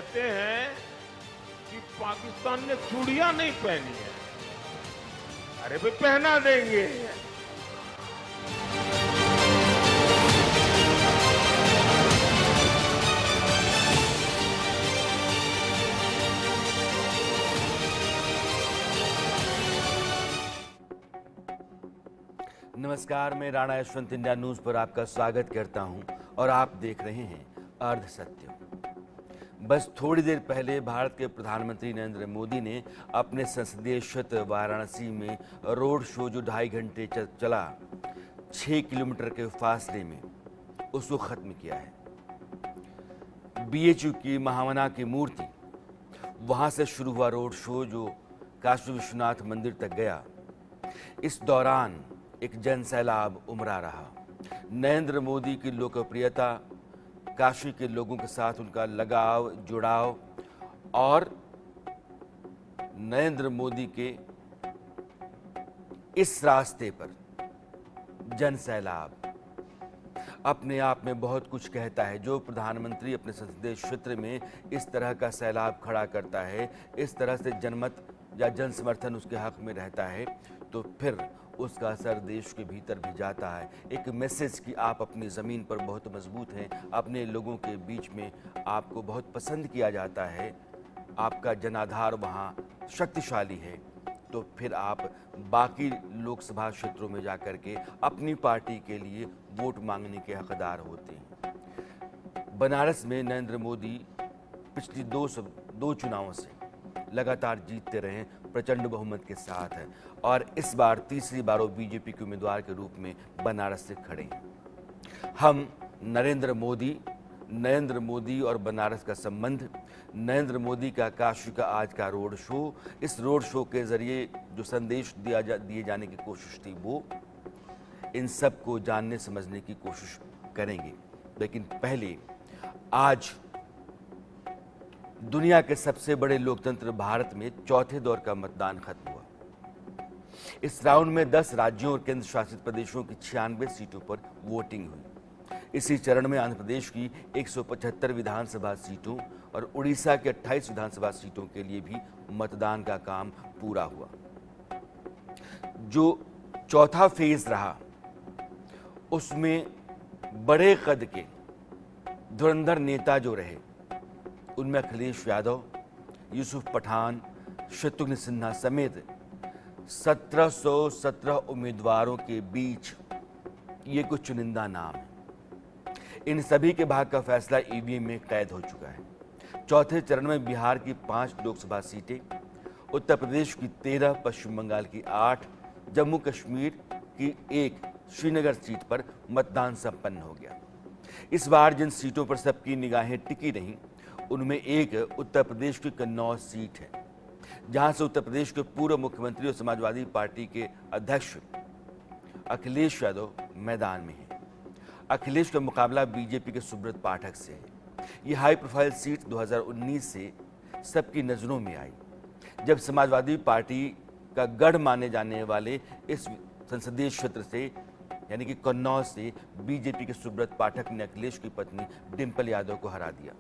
कहते हैं कि पाकिस्तान ने चूड़ियां नहीं पहनी है। अरे भाई पहना देंगे। नमस्कार, मैं राणा यशवंत इंडिया न्यूज पर आपका स्वागत करता हूं और आप देख रहे हैं अर्ध सत्य। बस थोड़ी देर पहले भारत के प्रधानमंत्री नरेंद्र मोदी ने अपने संसदीय क्षेत्र वाराणसी में रोड शो जो 2.5 घंटे चला 6 किलोमीटर के फासले में उसको खत्म किया है। बीएचयू की महामना की मूर्ति वहां से शुरू हुआ रोड शो जो काशी विश्वनाथ मंदिर तक गया। इस दौरान एक जन सैलाब उमड़ा रहा। नरेंद्र मोदी की लोकप्रियता, काशी के लोगों के साथ उनका लगाव, जुड़ाव और नरेंद्र मोदी के इस रास्ते पर जन सैलाब अपने आप में बहुत कुछ कहता है। जो प्रधानमंत्री अपने संसदीय क्षेत्र में इस तरह का सैलाब खड़ा करता है, इस तरह से जनमत या जन समर्थन उसके हक में रहता है, तो फिर उसका असर देश के भीतर भी जाता है। एक मैसेज कि आप अपनी ज़मीन पर बहुत मजबूत हैं, अपने लोगों के बीच में आपको बहुत पसंद किया जाता है, आपका जनाधार वहाँ शक्तिशाली है, तो फिर आप बाकी लोकसभा क्षेत्रों में जाकर के अपनी पार्टी के लिए वोट मांगने के हकदार होते हैं। बनारस में नरेंद्र मोदी पिछली दो चुनावों से लगातार जीतते रहे, प्रचंड बहुमत के साथ है और इस बार तीसरी बार वो बीजेपी के उम्मीदवार के रूप में बनारस से खड़े हैं। हम नरेंद्र मोदी और बनारस का संबंध, नरेंद्र मोदी का काशी का आज का रोड शो, इस रोड शो के जरिए जो संदेश दिए जाने की कोशिश थी, वो इन सब को जानने समझने की कोशिश करेंगे। लेकिन पहले आज दुनिया के सबसे बड़े लोकतंत्र भारत में चौथे दौर का मतदान खत्म हुआ। इस राउंड में 10 राज्यों और केंद्र शासित प्रदेशों की 96 सीटों पर वोटिंग हुई। इसी चरण में आंध्र प्रदेश की 175 विधानसभा सीटों और उड़ीसा के 28 विधानसभा सीटों के लिए भी मतदान का काम पूरा हुआ। जो चौथा फेज रहा उसमें बड़े कद के धुरंधर नेता जो रहे, उनमें अखिलेश यादव, यूसुफ पठान, शत्रुघ्न सिन्हा समेत 1717 उम्मीदवारों के बीच ये कुछ चुनिंदा नाम है। इन सभी के भाग्य का फैसला ईवीएम में कैद हो चुका है। चौथे चरण में बिहार की 5 लोकसभा सीटें, उत्तर प्रदेश की 13, पश्चिम बंगाल की 8, जम्मू कश्मीर की 1 श्रीनगर सीट पर मतदान संपन्न हो गया। इस बार जिन सीटों पर सबकी निगाहें टिकी रहीं, उनमें एक उत्तर प्रदेश की कन्नौज सीट है, जहां से उत्तर प्रदेश के पूर्व मुख्यमंत्री और समाजवादी पार्टी के अध्यक्ष अखिलेश यादव मैदान में हैं। अखिलेश का मुकाबला बीजेपी के सुब्रत पाठक से है। यह हाई प्रोफाइल सीट 2019 से सबकी नजरों में आई, जब समाजवादी पार्टी का गढ़ माने जाने वाले इस संसदीय क्षेत्र से यानी कि कन्नौज से बीजेपी के सुब्रत पाठक ने अखिलेश की पत्नी डिंपल यादव को हरा दिया।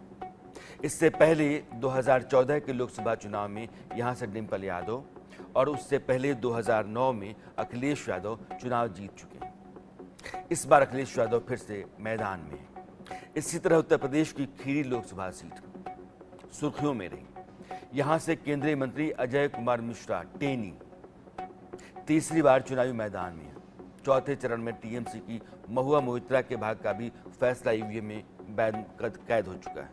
इससे पहले 2014 के लोकसभा चुनाव में यहां से डिंपल यादव और उससे पहले 2009 में अखिलेश यादव चुनाव जीत चुके हैं। इस बार अखिलेश यादव फिर से मैदान में हैं। इसी तरह उत्तर प्रदेश की खीरी लोकसभा सीट सुर्खियों में रही। यहां से केंद्रीय मंत्री अजय कुमार मिश्रा टेनी तीसरी बार चुनावी मैदान में हैं। चौथे चरण में टीएमसी की महुआ मोइत्रा के भाग्य का भी फैसला ईवीएम में कैद हो चुका है।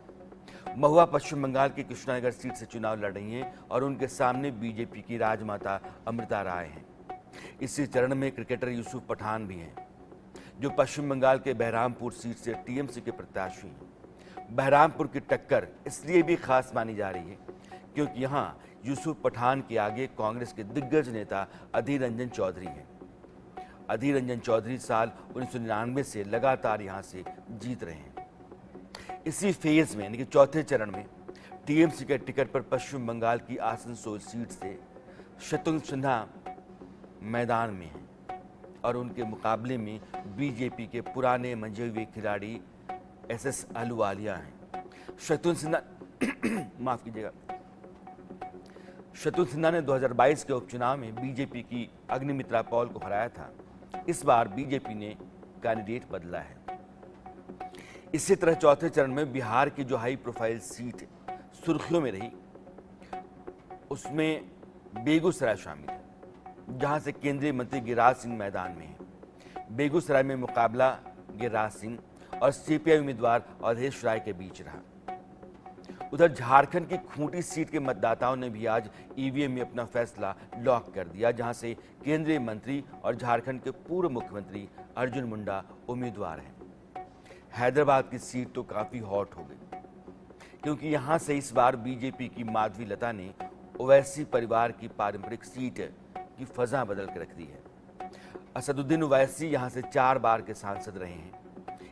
महुआ पश्चिम बंगाल की कृष्णानगर सीट से चुनाव लड़ रही हैं और उनके सामने बीजेपी की राजमाता अमृता राय हैं। इसी चरण में क्रिकेटर यूसुफ पठान भी हैं, जो पश्चिम बंगाल के बहरामपुर सीट से टीएमसी के प्रत्याशी हैं। बहरामपुर की टक्कर इसलिए भी खास मानी जा रही है क्योंकि यहां यूसुफ पठान के आगे कांग्रेस के दिग्गज नेता अधीर रंजन चौधरी हैं। अधीर रंजन चौधरी साल 1999 से लगातार यहां से जीत रहे हैं। इसी फेज में यानी कि चौथे चरण में टीएमसी के टिकट पर पश्चिम बंगाल की आसनसोल सीट से शत्रुघ्न सिन्हा मैदान में हैं और उनके मुकाबले में बीजेपी के पुराने मंजे हुए खिलाड़ी एसएस अहलुवालिया हैं। शत्रुघ्न सिन्हा माफ कीजिएगा, शत्रुघ्न सिन्हा ने 2022 के उपचुनाव में बीजेपी की अग्निमित्रा पॉल को हराया था। इस बार बीजेपी ने कैंडिडेट बदला है। इसी तरह चौथे चरण में बिहार की जो हाई प्रोफाइल सीट सुर्खियों में रही, उसमें बेगूसराय शामिल है, जहां से केंद्रीय मंत्री गिरिराज सिंह मैदान में है। बेगूसराय में मुकाबला गिरिराज सिंह और सीपीआई उम्मीदवार अवधेश राय के बीच रहा। उधर झारखंड की खूंटी सीट के मतदाताओं ने भी आज ईवीएम में अपना फैसला लॉक कर दिया, जहां से केंद्रीय मंत्री और झारखंड के पूर्व मुख्यमंत्री अर्जुन मुंडा उम्मीदवार हैं। हैदराबाद की सीट तो काफी हॉट हो गई, क्योंकि यहां से इस बार बीजेपी की माधवी लता ने ओवैसी परिवार की पारंपरिक सीट की फजा बदल कर रख दी है। असदुद्दीन ओवैसी यहां से 4 बार के सांसद रहे हैं।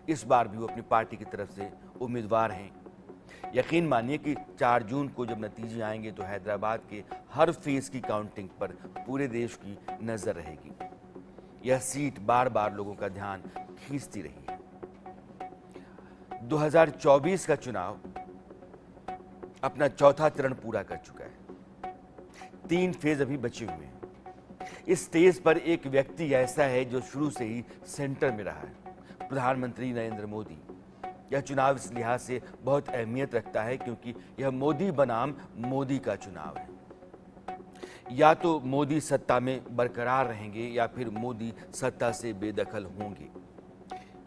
इस बार भी वो अपनी पार्टी की तरफ से उम्मीदवार हैं। यकीन मानिए कि 4 जून को जब नतीजे आएंगे तो हैदराबाद के हर फेज की काउंटिंग पर पूरे देश की नजर रहेगी। यह सीट बार बार लोगों का ध्यान खींचती रही है। 2024 का चुनाव अपना चौथा चरण पूरा कर चुका है। 3 फेज अभी बचे हुए हैं। इस स्टेज पर एक व्यक्ति ऐसा है जो शुरू से ही सेंटर में रहा है, प्रधानमंत्री नरेंद्र मोदी। यह चुनाव इस लिहाज से बहुत अहमियत रखता है क्योंकि यह मोदी बनाम मोदी का चुनाव है। या तो मोदी सत्ता में बरकरार रहेंगे या फिर मोदी सत्ता से बेदखल होंगे।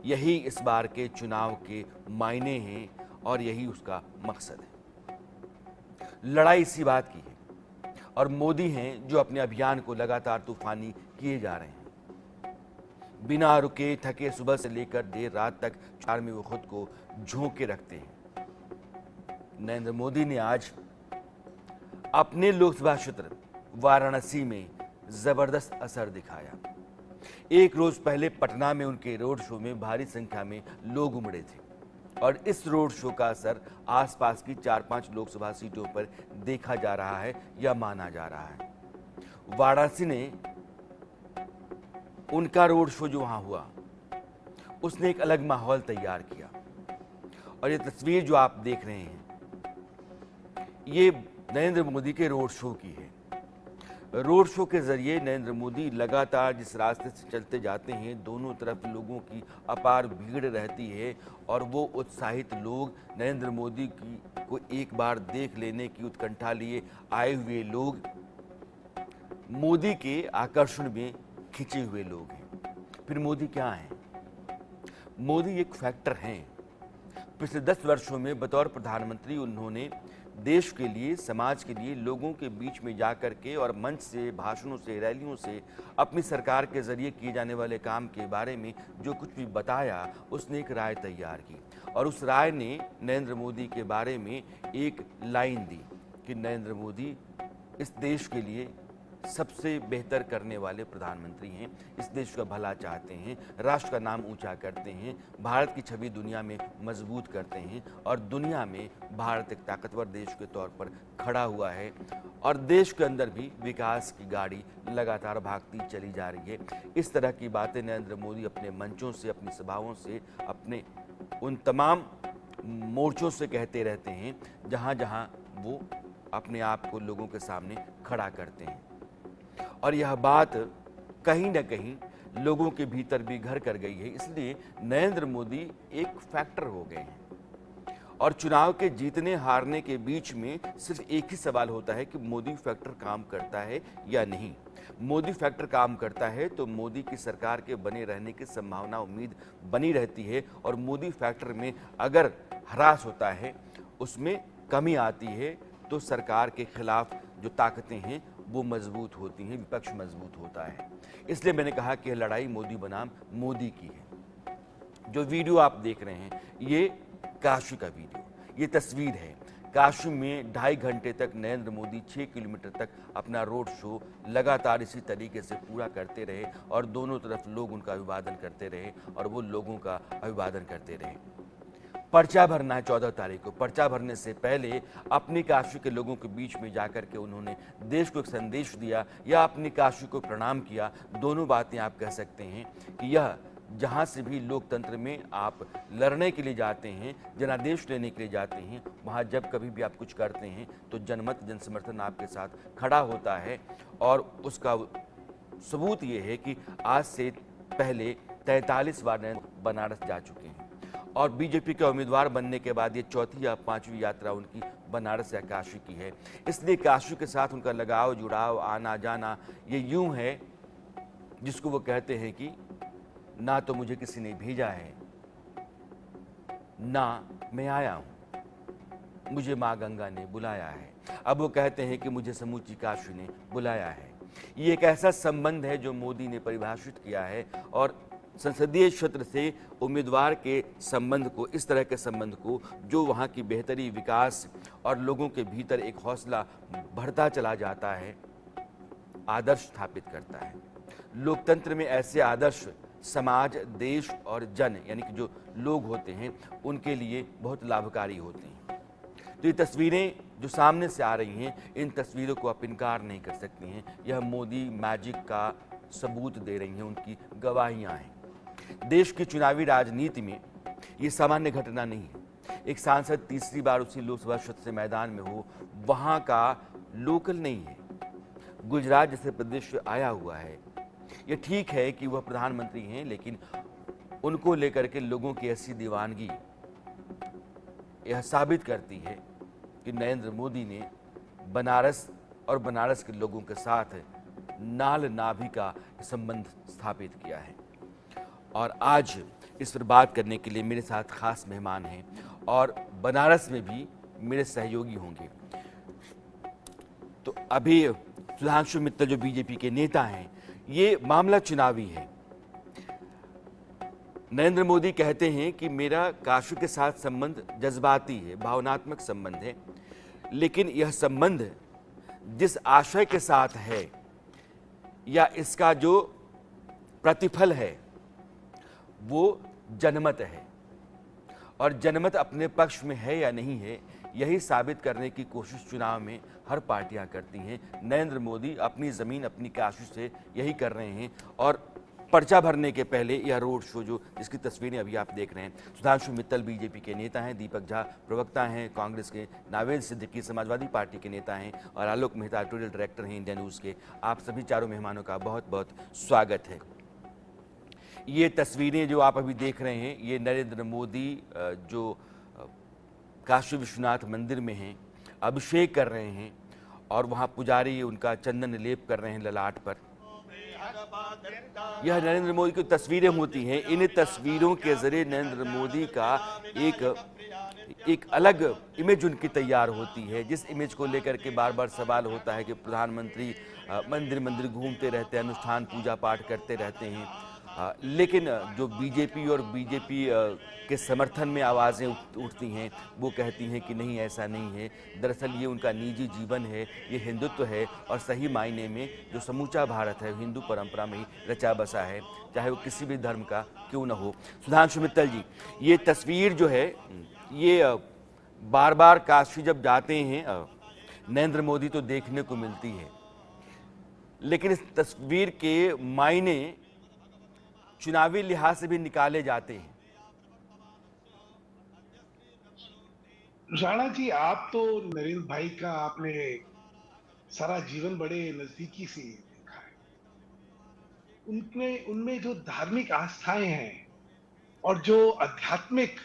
यही इस बार के चुनाव के मायने हैं और यही उसका मकसद है। लड़ाई इसी बात की है और मोदी हैं जो अपने अभियान को लगातार तूफानी किए जा रहे हैं। बिना रुके थके सुबह से लेकर देर रात तक चार में वो खुद को झोंके रखते हैं। नरेंद्र मोदी ने आज अपने लोकसभा क्षेत्र वाराणसी में जबरदस्त असर दिखाया। एक रोज पहले पटना में उनके रोड शो में भारी संख्या में लोग उमड़े थे और इस रोड शो का असर आसपास की 4-5 लोकसभा सीटों पर देखा जा रहा है या माना जा रहा है। वाराणसी ने उनका रोड शो जो वहां हुआ, उसने एक अलग माहौल तैयार किया और ये तस्वीर जो आप देख रहे हैं, ये नरेंद्र मोदी के रोड शो की है। रोड शो के जरिए नरेंद्र मोदी लगातार जिस रास्ते से चलते जाते हैं, दोनों तरफ लोगों की अपार भीड़ रहती है और वो उत्साहित लोग, नरेंद्र मोदी को एक बार देख लेने की उत्कंठा लिए आए हुए लोग, मोदी के आकर्षण में खिंचे हुए लोग हैं। फिर मोदी क्या हैं? मोदी एक फैक्टर हैं। पिछले 10 वर्षों में बतौर प्रधानमंत्री उन्होंने देश के लिए, समाज के लिए, लोगों के बीच में जाकर के और मंच से, भाषणों से, रैलियों से अपनी सरकार के जरिए किए जाने वाले काम के बारे में जो कुछ भी बताया, उसने एक राय तैयार की और उस राय ने नरेंद्र मोदी के बारे में एक लाइन दी कि नरेंद्र मोदी इस देश के लिए सबसे बेहतर करने वाले प्रधानमंत्री हैं, इस देश का भला चाहते हैं, राष्ट्र का नाम ऊंचा करते हैं, भारत की छवि दुनिया में मजबूत करते हैं और दुनिया में भारत एक ताकतवर देश के तौर पर खड़ा हुआ है और देश के अंदर भी विकास की गाड़ी लगातार भागती चली जा रही है। इस तरह की बातें नरेंद्र मोदी अपने मंचों से, अपनी सभाओं से, अपने उन तमाम मोर्चों से कहते रहते हैं जहाँ जहाँ वो अपने आप को लोगों के सामने खड़ा करते हैं और यह बात कहीं न कहीं लोगों के भीतर भी घर कर गई है। इसलिए नरेंद्र मोदी एक फैक्टर हो गए हैं और चुनाव के जीतने हारने के बीच में सिर्फ एक ही सवाल होता है कि मोदी फैक्टर काम करता है या नहीं। मोदी फैक्टर काम करता है तो मोदी की सरकार के बने रहने की संभावना, उम्मीद बनी रहती है और मोदी फैक्टर में अगर ह्रास होता है, उसमें कमी आती है, तो सरकार के खिलाफ जो ताकतें हैं वो मजबूत होती हैं, विपक्ष मजबूत होता है। इसलिए मैंने कहा कि लड़ाई मोदी बनाम मोदी की है। जो वीडियो आप देख रहे हैं, ये काशी का वीडियो, ये तस्वीर है। काशी में 2.5 घंटे तक नरेंद्र मोदी 6 किलोमीटर तक अपना रोड शो लगातार इसी तरीके से पूरा करते रहे और दोनों तरफ लोग उनका अभिवादन करते रहे और वो लोगों का अभिवादन करते रहे। पर्चा भरना है 14 तारीख को। पर्चा भरने से पहले अपनी काशी के लोगों के बीच में जाकर के उन्होंने देश को एक संदेश दिया या अपनी काशी को प्रणाम किया। दोनों बातें आप कह सकते हैं कि यह जहाँ से भी लोकतंत्र में आप लड़ने के लिए जाते हैं, जनादेश लेने के लिए जाते हैं, वहाँ जब कभी भी आप कुछ करते हैं तो जनमत जनसमर्थन आपके साथ खड़ा होता है। और उसका सबूत ये है कि आज से पहले 43 बार नरेंद्र बनारस जा चुके हैं और बीजेपी के उम्मीदवार बनने के बाद ये चौथी या पांचवी यात्रा उनकी बनारस या काशी की है। इसलिए काशी के साथ उनका लगाव, जुड़ाव, आना जाना ये यूं है जिसको वो कहते हैं कि ना तो मुझे किसी ने भेजा है, ना मैं आया हूं, मुझे माँ गंगा ने बुलाया है। अब वो कहते हैं कि मुझे समूची काशी ने बुलाया है। ये एक ऐसा संबंध है जो मोदी ने परिभाषित किया है और संसदीय क्षेत्र से उम्मीदवार के संबंध को, इस तरह के संबंध को जो वहाँ की बेहतरी, विकास और लोगों के भीतर एक हौसला बढ़ता चला जाता है, आदर्श स्थापित करता है। लोकतंत्र में ऐसे आदर्श समाज, देश और जन यानी कि जो लोग होते हैं उनके लिए बहुत लाभकारी होते हैं। तो ये तस्वीरें जो सामने से आ रही हैं, इन तस्वीरों को आप इनकार नहीं कर सकते हैं। यह मोदी मैजिक का सबूत दे रही हैं, उनकी गवाहियां हैं। देश की चुनावी राजनीति में ये सामान्य घटना नहीं है। एक सांसद तीसरी बार उसी लोकसभा क्षेत्र से मैदान में हो, वहां का लोकल नहीं है, गुजरात जैसे प्रदेश से आया हुआ है। ये ठीक है कि वह प्रधानमंत्री हैं, लेकिन उनको लेकर के लोगों की ऐसी दीवानगी यह साबित करती है कि नरेंद्र मोदी ने बनारस और बनारस के लोगों के साथ नाल नाभि का संबंध स्थापित किया है। और आज इस पर बात करने के लिए मेरे साथ खास मेहमान हैं और बनारस में भी मेरे सहयोगी होंगे। तो अभी सुधांशु मित्तल जो बीजेपी के नेता हैं, ये मामला चुनावी है। नरेंद्र मोदी कहते हैं कि मेरा काशी के साथ संबंध जज्बाती है, भावनात्मक संबंध है, लेकिन यह संबंध जिस आशय के साथ है या इसका जो प्रतिफल है वो जनमत है। और जनमत अपने पक्ष में है या नहीं है, यही साबित करने की कोशिश चुनाव में हर पार्टियां करती हैं। नरेंद्र मोदी अपनी ज़मीन, अपनी काशी से यही कर रहे हैं। और पर्चा भरने के पहले यह रोड शो जो जिसकी तस्वीरें अभी आप देख रहे हैं, सुधांशु मित्तल बीजेपी के नेता हैं, दीपक झा प्रवक्ता हैं कांग्रेस के, नावेद सिद्दीकी समाजवादी पार्टी के नेता हैं और आलोक मेहता एडिटोरियल डायरेक्टर हैं इंडिया न्यूज़ के। आप सभी चारों मेहमानों का बहुत बहुत स्वागत है। ये तस्वीरें जो आप अभी देख रहे हैं, ये नरेंद्र मोदी जो काशी विश्वनाथ मंदिर में हैं, अभिषेक कर रहे हैं और वहाँ पुजारी उनका चंदन लेप कर रहे हैं ललाट पर। यह नरेंद्र मोदी की तस्वीरें होती हैं। इन तस्वीरों के जरिए नरेंद्र मोदी का एक अलग इमेज उनकी तैयार होती है, जिस इमेज को लेकर के बार बार सवाल होता है कि प्रधानमंत्री मंदिर मंदिर घूमते रहते हैं, अनुष्ठान पूजा पाठ करते रहते हैं। लेकिन जो बीजेपी और बीजेपी के समर्थन में आवाज़ें उठती हैं, वो कहती हैं कि नहीं, ऐसा नहीं है। दरअसल ये उनका निजी जीवन है, ये हिंदुत्व है और सही मायने में जो समूचा भारत है हिंदू परंपरा में ही रचा बसा है, चाहे वो किसी भी धर्म का क्यों न हो। सुधांशु मित्तल जी, ये तस्वीर जो है, ये बार बार काशी जब जाते हैं नरेंद्र मोदी तो देखने को मिलती है, लेकिन इस तस्वीर के मायने चुनावी लिहाज से भी निकाले जाते हैं। राणा जी, आप तो नरेंद्र भाई का आपने सारा जीवन बड़े नजदीकी से देखा है। उनमें जो धार्मिक आस्थाएं हैं और जो आध्यात्मिक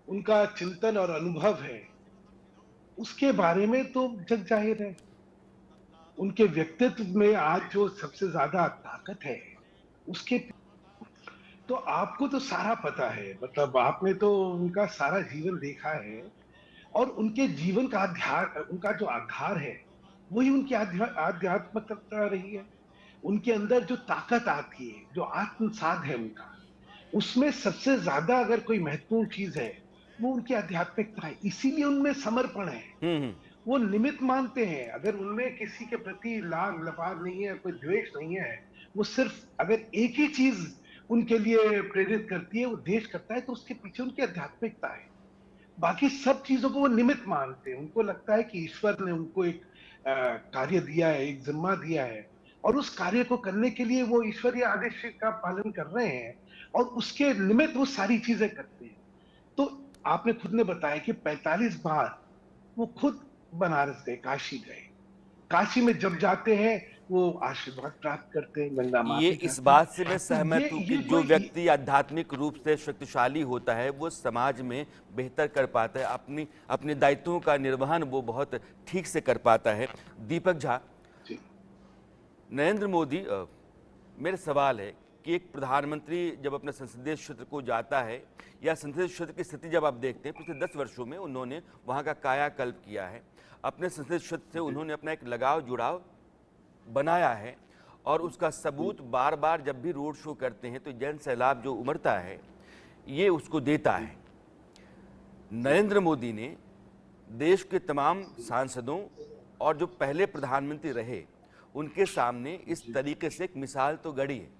उनका चिंतन और अनुभव है, उसके बारे में तो जग जाहिर है। उनके व्यक्तित्व में आज जो सबसे ज्यादा ताकत है, उसके तो आपको तो सारा पता है। मतलब आपने तो उनका सारा जीवन देखा है और उनके जीवन का उनका जो आधार है वही उनकी आध्यात्मिकता रही है। उनके अंदर जो ताकत आती है, जो आत्मसाध है उनका, उसमें सबसे ज्यादा अगर कोई महत्वपूर्ण चीज है वो उनकी आध्यात्मिकता है। इसीलिए उनमें समर्पण है। वो निमित्त मानते हैं। अगर उनमें किसी के प्रति लाग लपाग नहीं है, कोई द्वेष नहीं है, वो सिर्फ अगर एक ही चीज उनके लिए प्रेरित करती है, वो देश करता है, तो उसके पीछे उनकी आध्यात्मिकता है। बाकी सब चीजों को वो निमित्त मानते हैं। उनको लगता है कि ईश्वर ने उनको एक कार्य दिया है, एक जिम्मा दिया है और उस कार्य को करने के लिए वो ईश्वरीय आदेश का पालन कर रहे हैं। और उसके निमित्त वो सारी चीजें करते हैं। तो आपने खुद ने बताया कि 45 बार वो खुद बनारस गए, काशी गए। काशी में जब जाते हैं वो आशीर्वाद प्राप्त करते हैं, गंगा माँ ये पे इस जाते हैं। बात से मैं तो सहमत हूं कि ये जो कोई व्यक्ति आध्यात्मिक रूप से शक्तिशाली होता है वो समाज में बेहतर कर पाता है, अपनी अपने दायित्वों का निर्वहन वो बहुत ठीक से कर पाता है। दीपक झा, जी, नरेंद्र मोदी मेरा सवाल है कि एक प्रधानमंत्री जब अपने संसदीय क्षेत्र को जाता है या संसदीय क्षेत्र की स्थिति जब आप देखते हैं, पिछले 10 वर्षों में उन्होंने वहाँ का कायाकल्प किया है। अपने संसदीय क्षेत्र से उन्होंने अपना एक लगाव जुड़ाव बनाया है और उसका सबूत बार बार जब भी रोड शो करते हैं तो जन सैलाब जो उमड़ता है ये उसको देता है। नरेंद्र मोदी ने देश के तमाम सांसदों और जो पहले प्रधानमंत्री रहे उनके सामने इस तरीके से एक मिसाल तो गढ़ी है।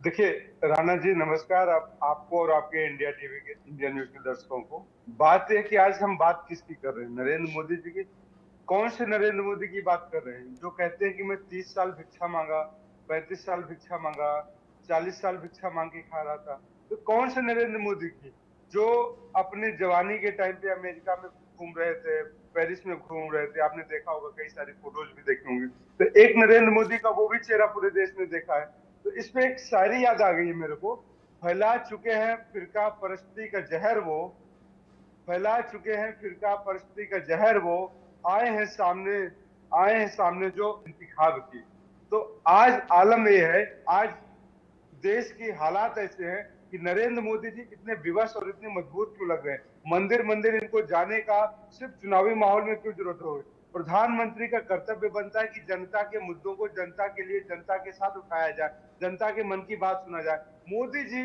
देखिए राणा जी, नमस्कार आपको और आपके इंडिया टीवी के, इंडिया न्यूज के दर्शकों को। बात है कि आज हम बात किसकी कर रहे हैं? नरेंद्र मोदी जी की। कौन से नरेंद्र मोदी की बात कर रहे हैं जो कहते हैं कि मैं 30 साल भिक्षा मांगा, 35 साल भिक्षा मांगा, 40 साल भिक्षा मांग के खा रहा था? तो कौन से नरेंद्र मोदी की जो अपने जवानी के टाइम पे अमेरिका में घूम रहे थे, पेरिस में घूम रहे थे? आपने देखा होगा, कई सारी फोटोज भी देखे होंगे। तो एक नरेंद्र मोदी का वो भी चेहरा पूरे देश ने देखा है। तो इसमें एक शायरी याद आ गई है मेरे को। फैला चुके हैं फिरका परस्ती का जहर वो, फैला चुके हैं फिरका परस्ती का जहर वो, आए हैं सामने जो इंतिखाब की। तो आज आलम ये है, आज देश की हालात ऐसे हैं कि नरेंद्र मोदी जी इतने विवश और इतने मजबूत क्यों लग रहे हैं? मंदिर मंदिर इनको जाने का सिर्फ चुनावी माहौल में क्यों जरूरत हो? प्रधानमंत्री का कर्तव्य बनता है कि जनता के मुद्दों को जनता के लिए, जनता के साथ उठाया जाए, जनता के मन की बात सुना जाए। मोदी जी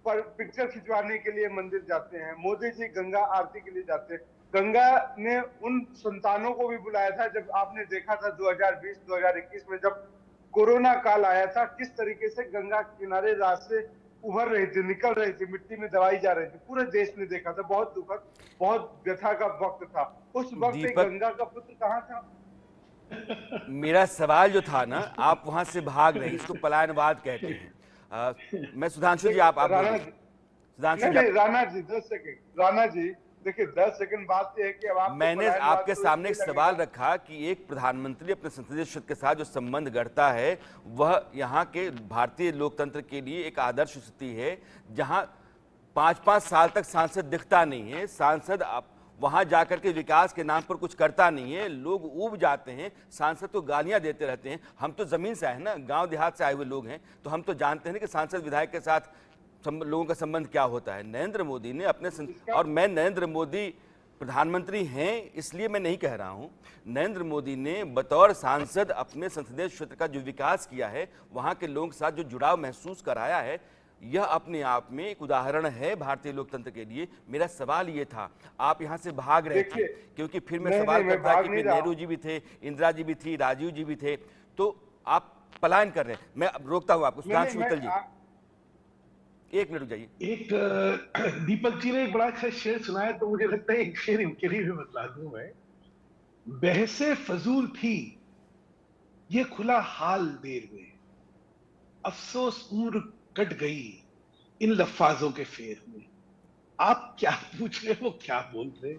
पर पिक्चर खिंचवाने के लिए मंदिर जाते हैं, मोदी जी गंगा आरती के लिए जाते हैं। गंगा ने उन संतानों को भी बुलाया था जब आपने देखा था 2020-2021 में जब कोरोना काल आया था, किस तरीके से गंगा किनारे रास्ते उभर रही थी, निकल रही थी, मिट्टी में दबाई जा रही थी। पूरे देश ने देखा था। बहुत दुखद, बहुत व्यथा का वक्त था। उस वक्त दीपक, गंगा का पुत्र कहाँ था? मेरा सवाल जो था ना, आप वहां से भाग रहे हैं, इसको पलायनवाद कहते हैं। मैं सुधांशु जी, आप राणा बोलिए। जी, सुधांशु नहीं जी, नहीं, राणा जी 10 सेकंड। राणा जी देखिए, 10 सेकंड बात यह है कि अब आपको मैंने पलायनवाद आपके तो सामने एक इसलिए सवाल लगेगा। रखा कि एक प्रधानमंत्री अपने संसदीय क्षेत्र के साथ जो संबंध गढ़ता है वह यहाँ के भारतीय लोकतंत्र के लिए एक आदर्श स्थिति है, जहाँ 5-5 साल तक सांसद दिखता नहीं है। सांसद आप वहां जाकर के विकास के नाम पर कुछ करता नहीं है, लोग ऊब जाते हैं, सांसद तो गालियां देते रहते हैं। हम तो जमीन से आए हैं ना, गांव देहात से आए हुए लोग हैं, तो हम तो जानते हैं ना कि सांसद विधायक के साथ लोगों का संबंध क्या होता है। नरेंद्र मोदी ने अपने और मैं नरेंद्र मोदी प्रधानमंत्री हैं इसलिए मैं नहीं कह रहा हूं, नरेंद्र मोदी ने बतौर सांसद अपने संसदीय क्षेत्र का जो विकास किया है, वहां के लोगों के साथ जो जुड़ाव महसूस कराया है, यह अपने आप में एक उदाहरण है भारतीय लोकतंत्र के लिए। मेरा सवाल ये था, आप यहां से भाग रहे थे क्योंकि फिर मैं सवाल करता कि फिर नेहरू जी भी थे, इंदिरा जी भी थी, राजीव जी भी थे, तो आप पलायन कर रहे हैं। मैं अब रोकता हूं आपको। सुधांशु मित्तल जी, 1 मिनट जाइए। एक दीपक जी ने एक बड़ा अच्छा शेर सुनाया, तो मुझे लगता है एक शेर इनके लिए भी बतला दूं मैं। बहसे फजूल थी ये खुला हाल देर में, अफसोस उम्र कट गई इन लफ्फाजों के फेर में। आप क्या पूछ रहे हो, क्या बोल रहे,